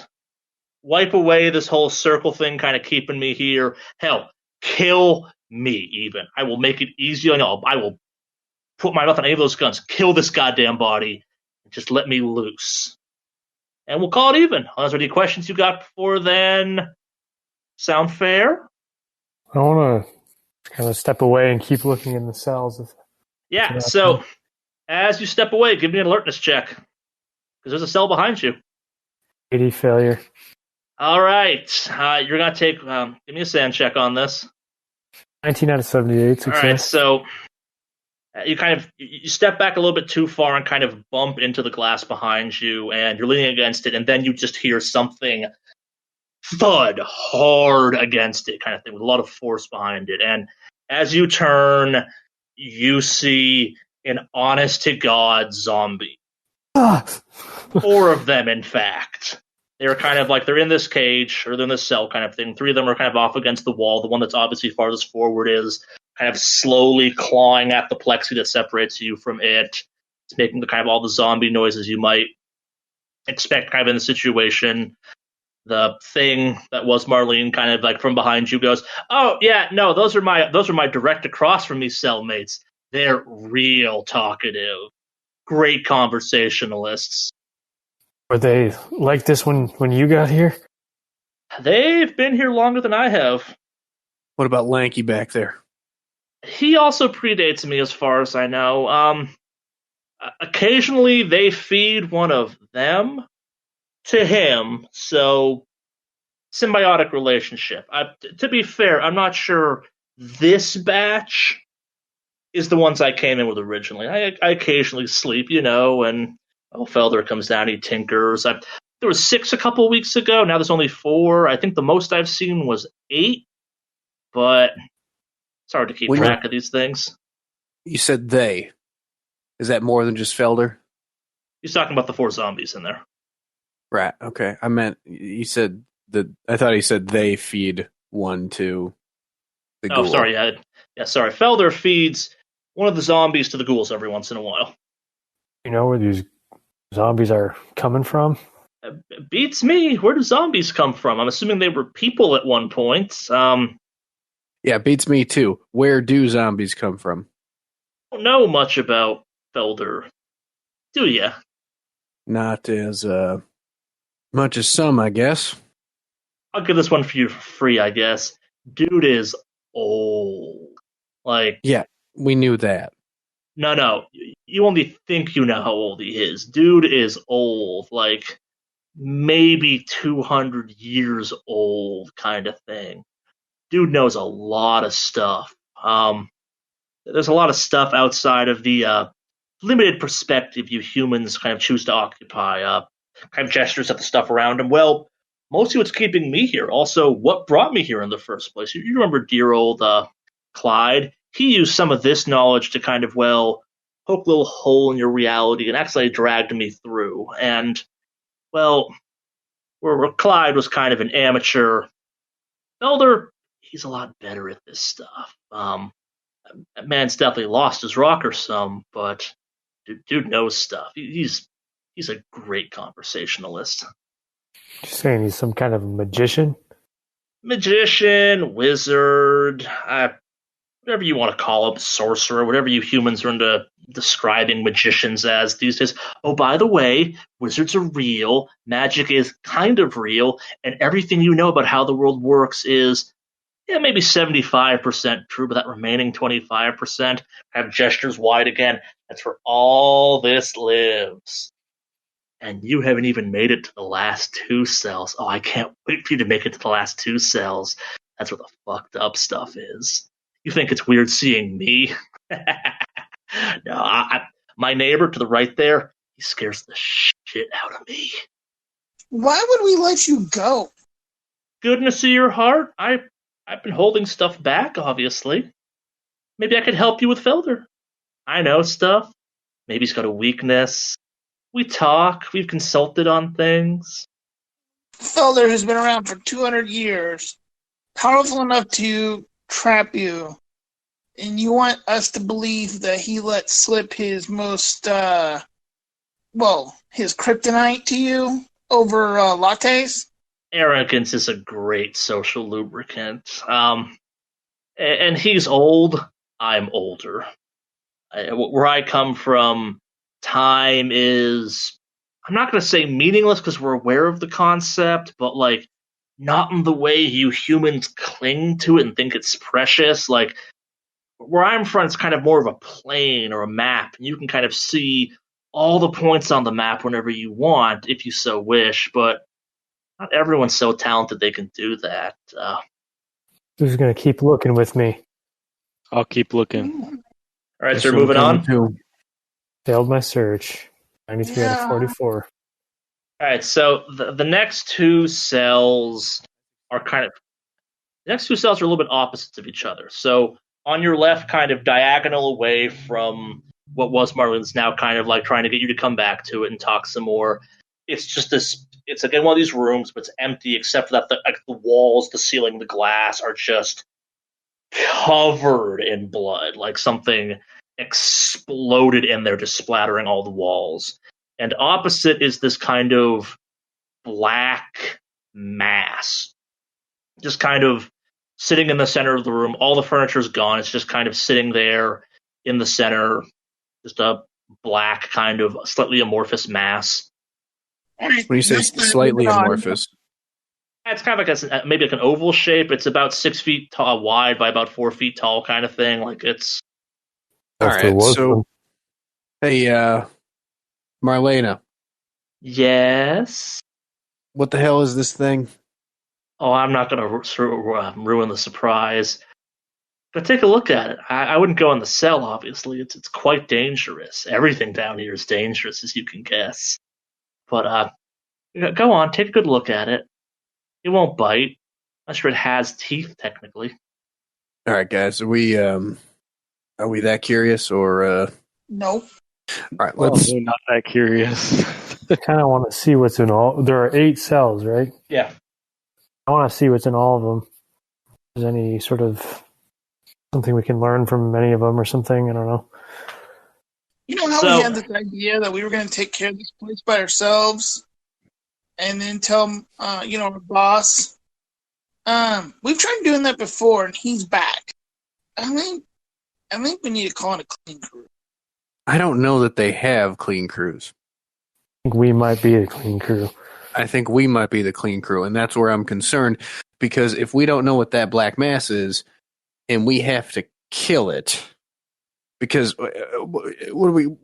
wipe away this whole circle thing kind of keeping me here. Hell, kill me even. I will make it easy on y'all. I will put my mouth on any of those guns, kill this goddamn body, and just let me loose. And we'll call it even. Unless there are any questions you got before then. Sound fair? I want to kind of step away and keep looking in the cells. Yeah, so as you step away, give me an alertness check. Because there's a cell behind you. 80 failure. All right. You're going to take... give me a sand check on this. 19 out of 78. Success. All right, so you step back a little bit too far and kind of bump into the glass behind you, and you're leaning against it, and then you just hear something thud hard against it kind of thing with a lot of force behind it. And as you turn, you see an honest-to-God zombie. 4 of them, in fact. They're kind of like, they're in this cage, or they're in this cell kind of thing. 3 of them are kind of off against the wall. The one that's obviously farthest forward is kind of slowly clawing at the plexi that separates you from it. It's making the kind of all the zombie noises you might expect kind of in the situation. the thing that was Marlene kind of like from behind you goes, "Oh yeah, no, those are my direct across from me cellmates. They're real talkative, great conversationalists. Were they like this when you got here? They've been here longer than I have. What about Lanky back there? He also predates me as far as I know. Occasionally they feed one of them to him, so symbiotic relationship. To be fair, I'm not sure this batch is the ones I came in with originally. I occasionally sleep, and Felder comes down, he tinkers. There was 6 a couple weeks ago. Now there's only 4. I think the most I've seen was 8, but it's hard to keep track of these things. You said they. Is that more than just Felder? He's talking about the 4 zombies in there. Right. Okay. I meant you said that. I thought he said they feed one to the ghoul. Oh, sorry. Yeah, sorry. Felder feeds one of the zombies to the ghouls every once in a while. You know where these zombies are coming from? Beats me. Where do zombies come from? I'm assuming they were people at one point. Yeah, beats me too. Where do zombies come from? I don't know much about Felder. Do ya? Not as much as some, I guess. I'll give this one for you for free, I guess. Dude is old. Yeah, we knew that. No. You only think you know how old he is. Dude is old. Maybe 200 years old kind of thing. Dude knows a lot of stuff. There's a lot of stuff outside of the limited perspective you humans kind of choose to occupy. Kind of gestures at the stuff around him. Well, mostly what's keeping me here. Also, what brought me here in the first place. You remember dear old Clyde? He used some of this knowledge to kind of, poke a little hole in your reality and actually dragged me through. And, where Clyde was kind of an amateur, Felder, he's a lot better at this stuff. That man's definitely lost his rocker some, but dude knows stuff. He's a great conversationalist. You're saying he's some kind of magician? Magician, wizard, whatever you want to call him, sorcerer, whatever you humans are into describing magicians as these days. Oh, by the way, wizards are real, magic is kind of real, and everything you know about how the world works is maybe 75% true, but that remaining 25% have gestures wide again. That's where all this lives. And you haven't even made it to the last 2 cells. Oh, I can't wait for you to make it to the last 2 cells. That's where the fucked up stuff is. You think it's weird seeing me? No, my neighbor to the right there, he scares the shit out of me. Why would we let you go? Goodness of your heart, I've been holding stuff back, obviously. Maybe I could help you with Felder. I know stuff. Maybe he's got a weakness. We talk. We've consulted on things. Felder has been around for 200 years. Powerful enough to trap you. And you want us to believe that he let slip his most, his kryptonite to you over lattes? Arrogance is a great social lubricant. And he's old. I'm older. Where I come from, time is, I'm not going to say meaningless because we're aware of the concept, but not in the way you humans cling to it and think it's precious. Where I'm from, it's kind of more of a plane or a map, and you can kind of see all the points on the map whenever you want, if you so wish, but not everyone's so talented they can do that. Who's going to keep looking with me? I'll keep looking. All right, so moving on. Failed my search. 93 out of 44. All right, so the next 2 cells are the next 2 cells are a little bit opposites of each other. So on your left, kind of diagonal away from what was Marlene's, now kind of trying to get you to come back to it and talk some more. It's just this. It's again one of these rooms, but it's empty except for that the walls, the ceiling, the glass are just covered in blood, like something exploded in there, just splattering all the walls. And opposite is this kind of black mass. Just kind of sitting in the center of the room. All the furniture's gone. It's just kind of sitting there in the center. Just a black, kind of slightly amorphous mass. All right, When you say that's the- slightly moving on. amorphous, It's kind of like maybe like an oval shape. It's about 6 feet tall, wide by about 4 feet tall, kind of thing. Like it's all If there right. was So, one. hey, Marlena, yes. what the hell is this thing? Oh, I'm not going to ruin the surprise. But take a look at it. I wouldn't go in the cell, obviously. It's quite dangerous. Everything down here is dangerous, as you can guess. But go on, take a good look at it. It won't bite. I'm sure it has teeth, technically. All right, guys, are we that curious or? Nope. All right, Well, let's. we're not that curious. I kind of want to see what's in all. There are 8 cells, right? Yeah. I want to see what's in all of them. If there's any sort of something we can learn from any of them or something. I don't know. You know how So- we had this idea that we were going to take care of this place by ourselves, and then tell our boss. We've tried doing that before, and he's back. I think we need to call in a clean crew. I don't know that they have clean crews. I think we might be a clean crew. I think we might be the clean crew, and that's where I'm concerned, because if we don't know what that black mass is, and we have to kill it, because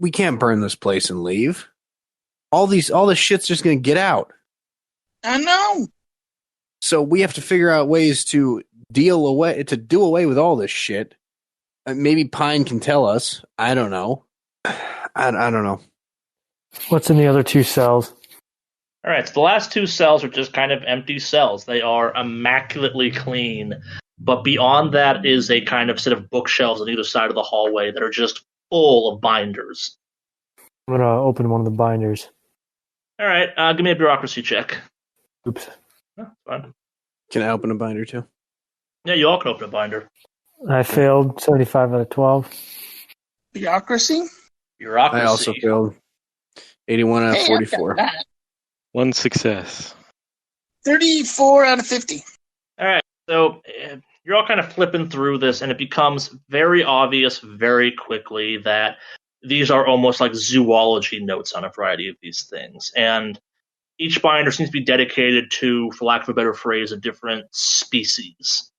we can't burn this place and leave. All this shit's just gonna get out. I know. So we have to figure out ways to do away with all this shit. Maybe Pine can tell us. I don't know. I don't know. What's in the other 2 cells? All right, so the last 2 cells are just kind of empty cells. They are immaculately clean, but beyond that is a kind of set of bookshelves on either side of the hallway that are just full of binders. I'm going to open one of the binders. All right, give me a bureaucracy check. Oops. Oh, fine. Can I open a binder too? Yeah, you all can open a binder. I failed 75 out of 12. Bureaucracy? Bureaucracy. I also failed 81 out of Hey, I've 44. got that. 1 success. 34 out of 50. All right, so you're all kind of flipping through this, and it becomes very obvious very quickly that these are almost like zoology notes on a variety of these things. And each binder seems to be dedicated to, for lack of a better phrase, a different species.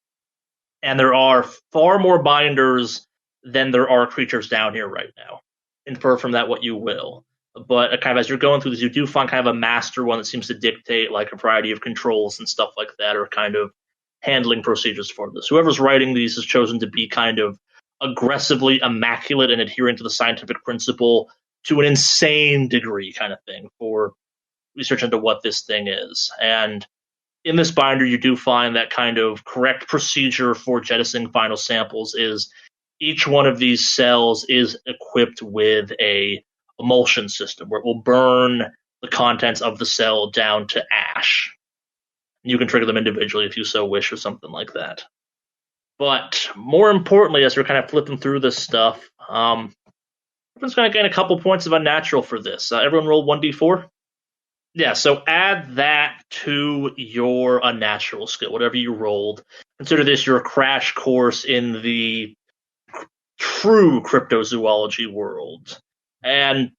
And there are far more binders than there are creatures down here right now. Infer from that what you will. But kind of as you're going through this, you do find kind of a master one that seems to dictate like a variety of controls and stuff like that, or kind of handling procedures for this. Whoever's writing these has chosen to be kind of aggressively immaculate and adhering to the scientific principle to an insane degree kind of thing for research into what this thing is. And in this binder, you do find that kind of correct procedure for jettisoning final samples is each one of these cells is equipped with a emulsion system where it will burn the contents of the cell down to ash. You can trigger them individually if you so wish or something like that. But more importantly, as you're kind of flipping through this stuff, everyone's going to gain a couple points of unnatural for this. Everyone roll 1d4. Yeah, so add that to your unnatural skill, whatever you rolled. Consider this your crash course in the true cryptozoology world. And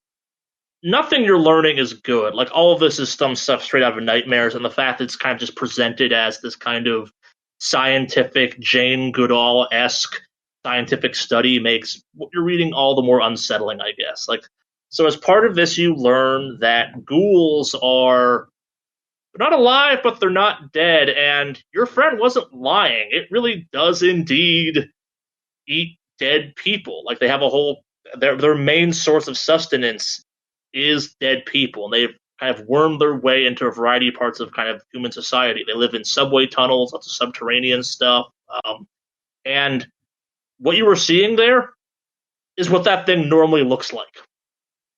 nothing you're learning is good. Like, all of this is some stuff straight out of nightmares, and the fact that it's kind of just presented as this kind of scientific, Jane Goodall-esque scientific study makes what you're reading all the more unsettling, I guess. Like, so as part of this, you learn that ghouls are they're not alive, but they're not dead, and your friend wasn't lying. It really does indeed eat dead people. Like, they have a whole their main source of sustenance is dead people, and they've kind of wormed their way into a variety of parts of kind of human society. They live in subway tunnels, lots of subterranean stuff, and what you were seeing there is what that thing normally looks like.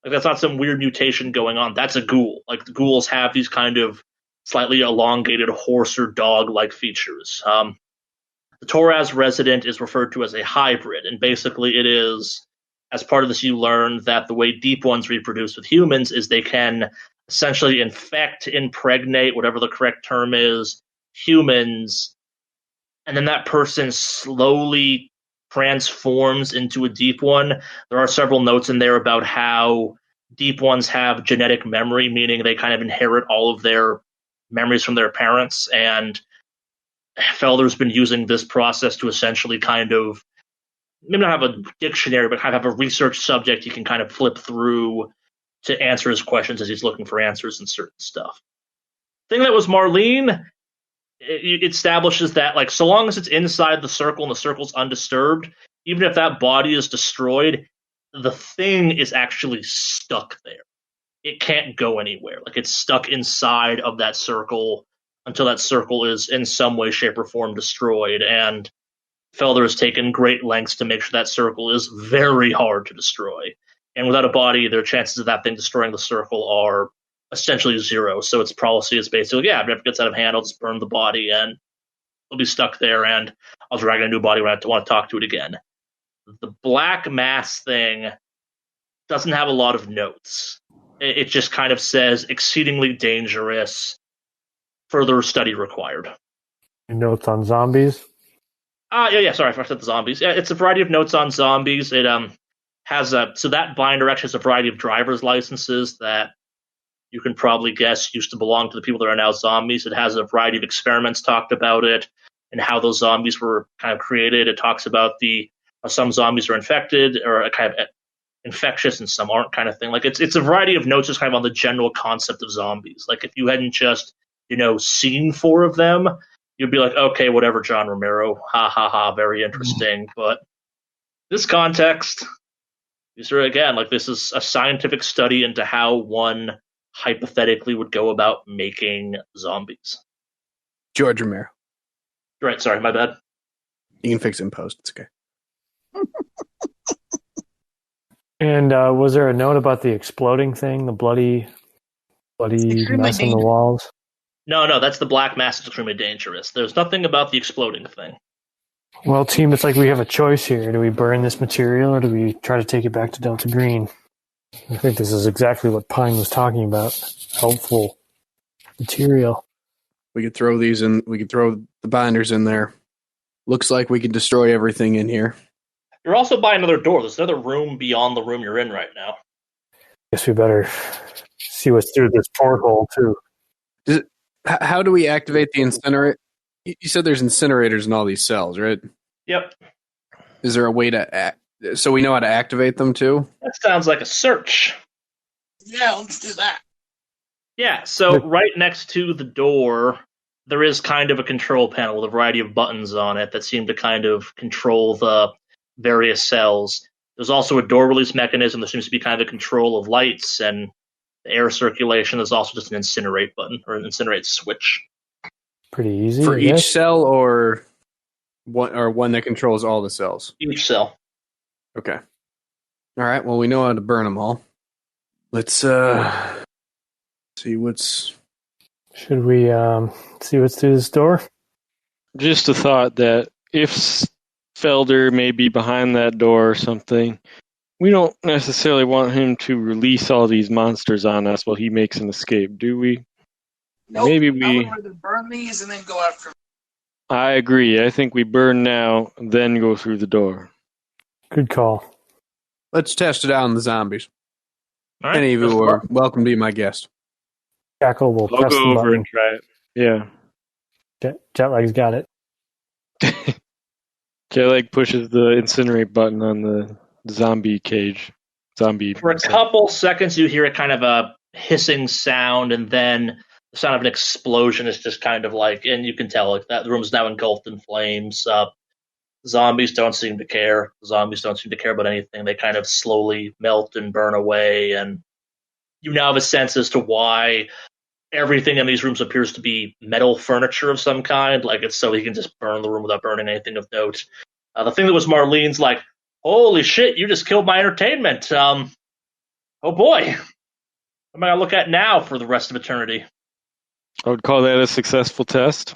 Like, that's not some weird mutation going on. That's a ghoul. Like, the ghouls have these kind of slightly elongated horse or dog-like features. The Toraz resident is referred to as a hybrid, and basically it is, as part of this, you learn that the way deep ones reproduce with humans is they can essentially infect, impregnate, whatever the correct term is, humans, and then that person slowly transforms into a deep one. There are several notes in there about how deep ones have genetic memory, meaning they kind of inherit all of their memories from their parents, and Felder's been using this process to essentially kind of maybe not have a dictionary, but kind of have a research subject he can kind of flip through to answer his questions as he's looking for answers in certain stuff. Thing that was Marlene, it establishes that like so long as it's inside the circle and the circle's undisturbed, even if that body is destroyed, the thing is actually stuck there. It can't go anywhere. Like it's stuck inside of that circle until that circle is in some way, shape, or form destroyed. And Felder has taken great lengths to make sure that circle is very hard to destroy. And without a body, their chances of that thing destroying the circle are essentially zero. So its policy is basically, yeah, if it ever gets out of hand, I'll just burn the body and it'll be stuck there, and I'll drag in a new body when I want to talk to it again. The black mass thing doesn't have a lot of notes. It just kind of says exceedingly dangerous, further study required. Notes on zombies? Yeah, sorry, I said the zombies. Yeah, it's a variety of notes on zombies. It has so that binder actually has a variety of driver's licenses that you can probably guess used to belong to the people that are now zombies. It has a variety of experiments talked about it and how those zombies were kind of created. It talks about some zombies are infected or kind of infectious and some aren't, kind of thing. Like it's a variety of notes just kind of on the general concept of zombies. Like if you hadn't just seen 4 of them, you'd be like, okay, whatever, John Romero, ha ha ha, very interesting. But this context, these are again like this is a scientific study into how one hypothetically would go about making zombies. George Romero. Right, sorry, my bad. You can fix it in post. It's okay. And was there a note about the exploding thing, the bloody mess on the walls? No, that's the black mass. It's extremely dangerous. There's nothing about the exploding thing. Well, team, it's like we have a choice here. Do we burn this material or do we try to take it back to Delta Green? I think this is exactly what Pine was talking about. Helpful material. We could throw these in. We could throw the binders in there. Looks like we could destroy everything in here. You're also by another door. There's another room beyond the room you're in right now. Guess we better see what's through this porthole, too. How do we activate the incinerator? You said there's incinerators in all these cells, right? Yep. Is there a way to so we know how to activate them too? That sounds like a search. Yeah, let's do that. Yeah, so right next to the door, there is kind of a control panel with a variety of buttons on it that seem to kind of control the various cells. There's also a door release mechanism. There seems to be kind of a control of lights and the air circulation. There's also just an incinerate button or an incinerate switch. Pretty easy. For each cell or one that controls all the cells? Each cell. Okay. All right, well, we know how to burn them all. Let's see what's... Should we see what's through this door? Just a thought that if Felder may be behind that door or something, we don't necessarily want him to release all these monsters on us while he makes an escape, do we? Nope, Maybe I would we... rather burn these and then go after them. I agree. I think we burn now, then go through the door. Good call. Let's test it out on the zombies. All right, Any of you are welcome to be my guest. Jackal will I'll press go the over button. and try it. Yeah. Jetlag's got it. Jetlag pushes the incinerate button on the zombie cage. For a couple seconds, you hear a kind of a hissing sound, and then the sound of an explosion is just kind of like, and you can tell like that the room's now engulfed in flames. Zombies don't seem to care. Zombies don't seem to care about anything. They kind of slowly melt and burn away, and you now have a sense as to why everything in these rooms appears to be metal furniture of some kind. Like it's so he can just burn the room without burning anything of note. The thing that was Marlene's like, holy shit, you just killed my entertainment. Oh boy. What am I going to look at now for the rest of eternity? I would call that a successful test.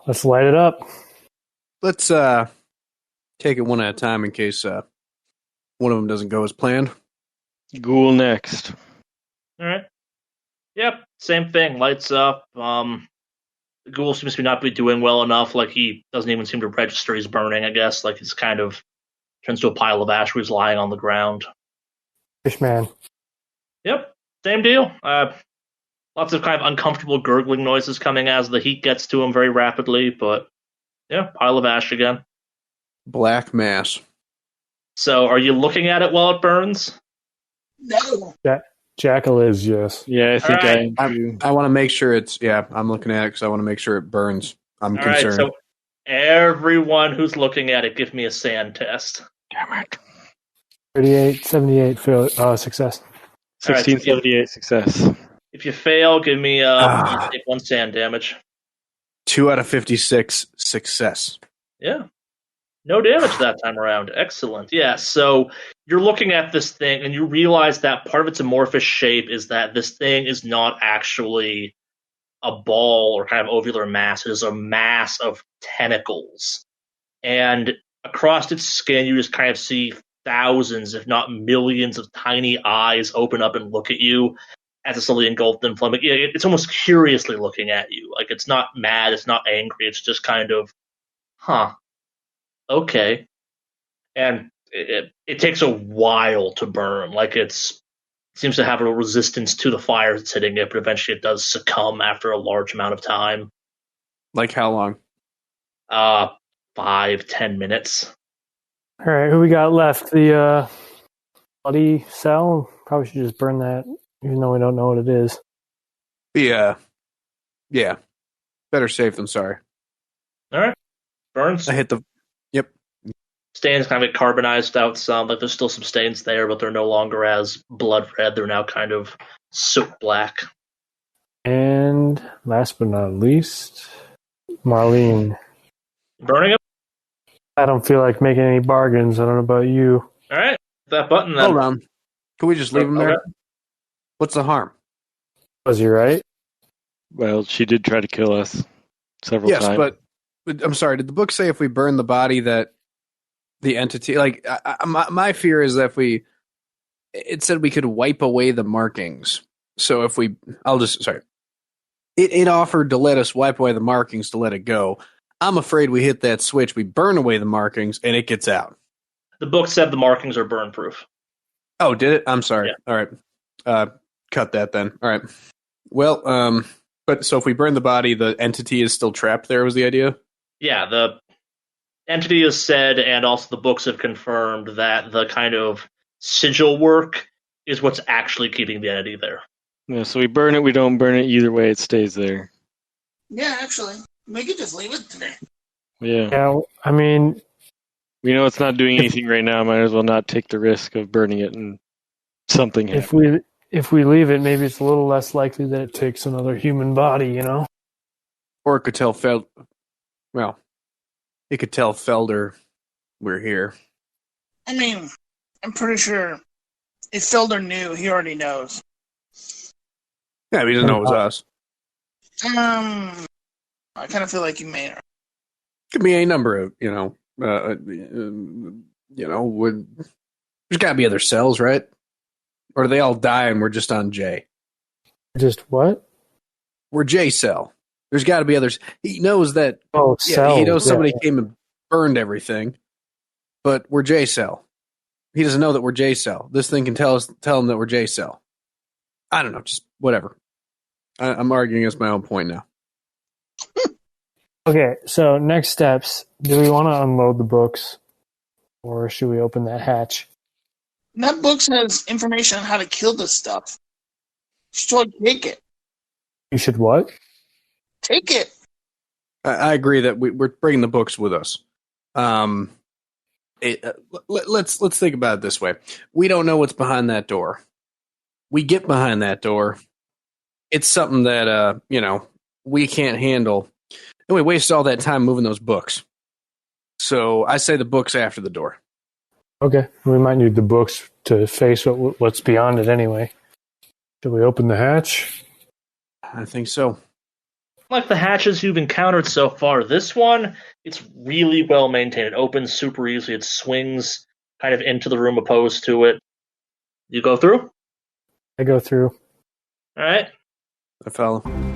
Let's light it up. Let's take it one at a time in case one of them doesn't go as planned. Ghoul next. All right. Yep, same thing. Lights up. The ghoul seems to not be doing well enough. Like, he doesn't even seem to register he's burning, I guess. Like, he's kind of turns to a pile of ash where he's lying on the ground. Fishman. Yep, same deal. Lots of kind of uncomfortable gurgling noises coming as the heat gets to him very rapidly, but yeah, pile of ash again. Black mass. So, are you looking at it while it burns? No. Jackal is, yes. Yeah, I think Alright. I am too. I want to make sure it's, I'm looking at it because I want to make sure it burns. I'm All right, concerned. so everyone who's looking at it, give me a sand test. Damn it. 38, 78 success. 1678 success. If you fail, give me you take 1 sand damage. 2 out of 56 success. Yeah. No damage that time around. Excellent. Yeah, so you're looking at this thing and you realize that part of its amorphous shape is that this thing is not actually a ball or kind of ovular mass. It is a mass of tentacles. And across its skin, you just kind of see thousands, if not millions, of tiny eyes open up and look at you as it's slowly engulfed in flame. It's almost curiously looking at you. Like, it's not mad, it's not angry, it's just kind of, okay. And it takes a while to burn. Like, it seems to have a resistance to the fire that's hitting it, but eventually it does succumb after a large amount of time. Like how long? 5-10 minutes. All right, who we got left? The bloody cell? Probably should just burn that, even though we don't know what it is. Yeah. Better safe than sorry. All right. Burns. I hit the. Yep. Stains kind of get carbonized out some. Like, there's still some stains there, but they're no longer as blood red. They're now kind of soot black. And last but not least, Marlene. Burning it? I don't feel like making any bargains. I don't know about you. All right. That button then. Hold on. Can we just leave him there? Okay. What's the harm? Was he right? Well, she did try to kill us several Yes, times. but I'm sorry. Did the book say if we burn the body that the entity, like, my fear is that if it said we could wipe away the markings. So if it offered to let us wipe away the markings to let it go. I'm afraid we hit that switch, we burn away the markings, and it gets out. The book said the markings are burn proof. Oh, did it? I'm sorry. Yeah. All right. Cut that then. All right. Well, but so if we burn the body, the entity is still trapped there, was the idea? Yeah, the entity has said, and also the books have confirmed, that the kind of sigil work is what's actually keeping the entity there. Yeah, so we burn it, we don't burn it. Either way, it stays there. Yeah, actually. We could just leave it there. Yeah. Yeah, I mean, We know it's not doing anything right now. Might as well not take the risk of burning it and something happens. if we leave it, maybe it's a little less likely that it takes another human body, you know? Or it could tell it could tell Felder we're here. I mean, I'm pretty sure if Felder knew, he already knows. Yeah, he doesn't know it was us. I kind of feel like you may. Could be a number of, there's got to be other cells, right? Or do they all die and we're just on J? Just what? We're J cell. There's got to be others. He knows that. Oh, cells. He knows somebody came and burned everything, but we're J cell. He doesn't know that we're J cell. This thing can tell him that we're J cell. I don't know, just whatever. I'm arguing against my own point now. Okay, so next steps. Do we want to unload the books? Or should we open that hatch? That book has information on how to kill this stuff. So take it. You should what? Take it. I agree that we're bringing the books with us. Let's think about it this way. We don't know what's behind that door. We get behind that door. It's something that we can't handle, and we waste all that time moving those books. So I say the books after the door. Okay, we might need the books to face what's beyond it anyway. Should we open the hatch? I think so. Like the hatches you've encountered so far, this one, it's really well maintained. It opens super easily. It swings kind of into the room opposed to it. You go through? I go through. All right. I follow.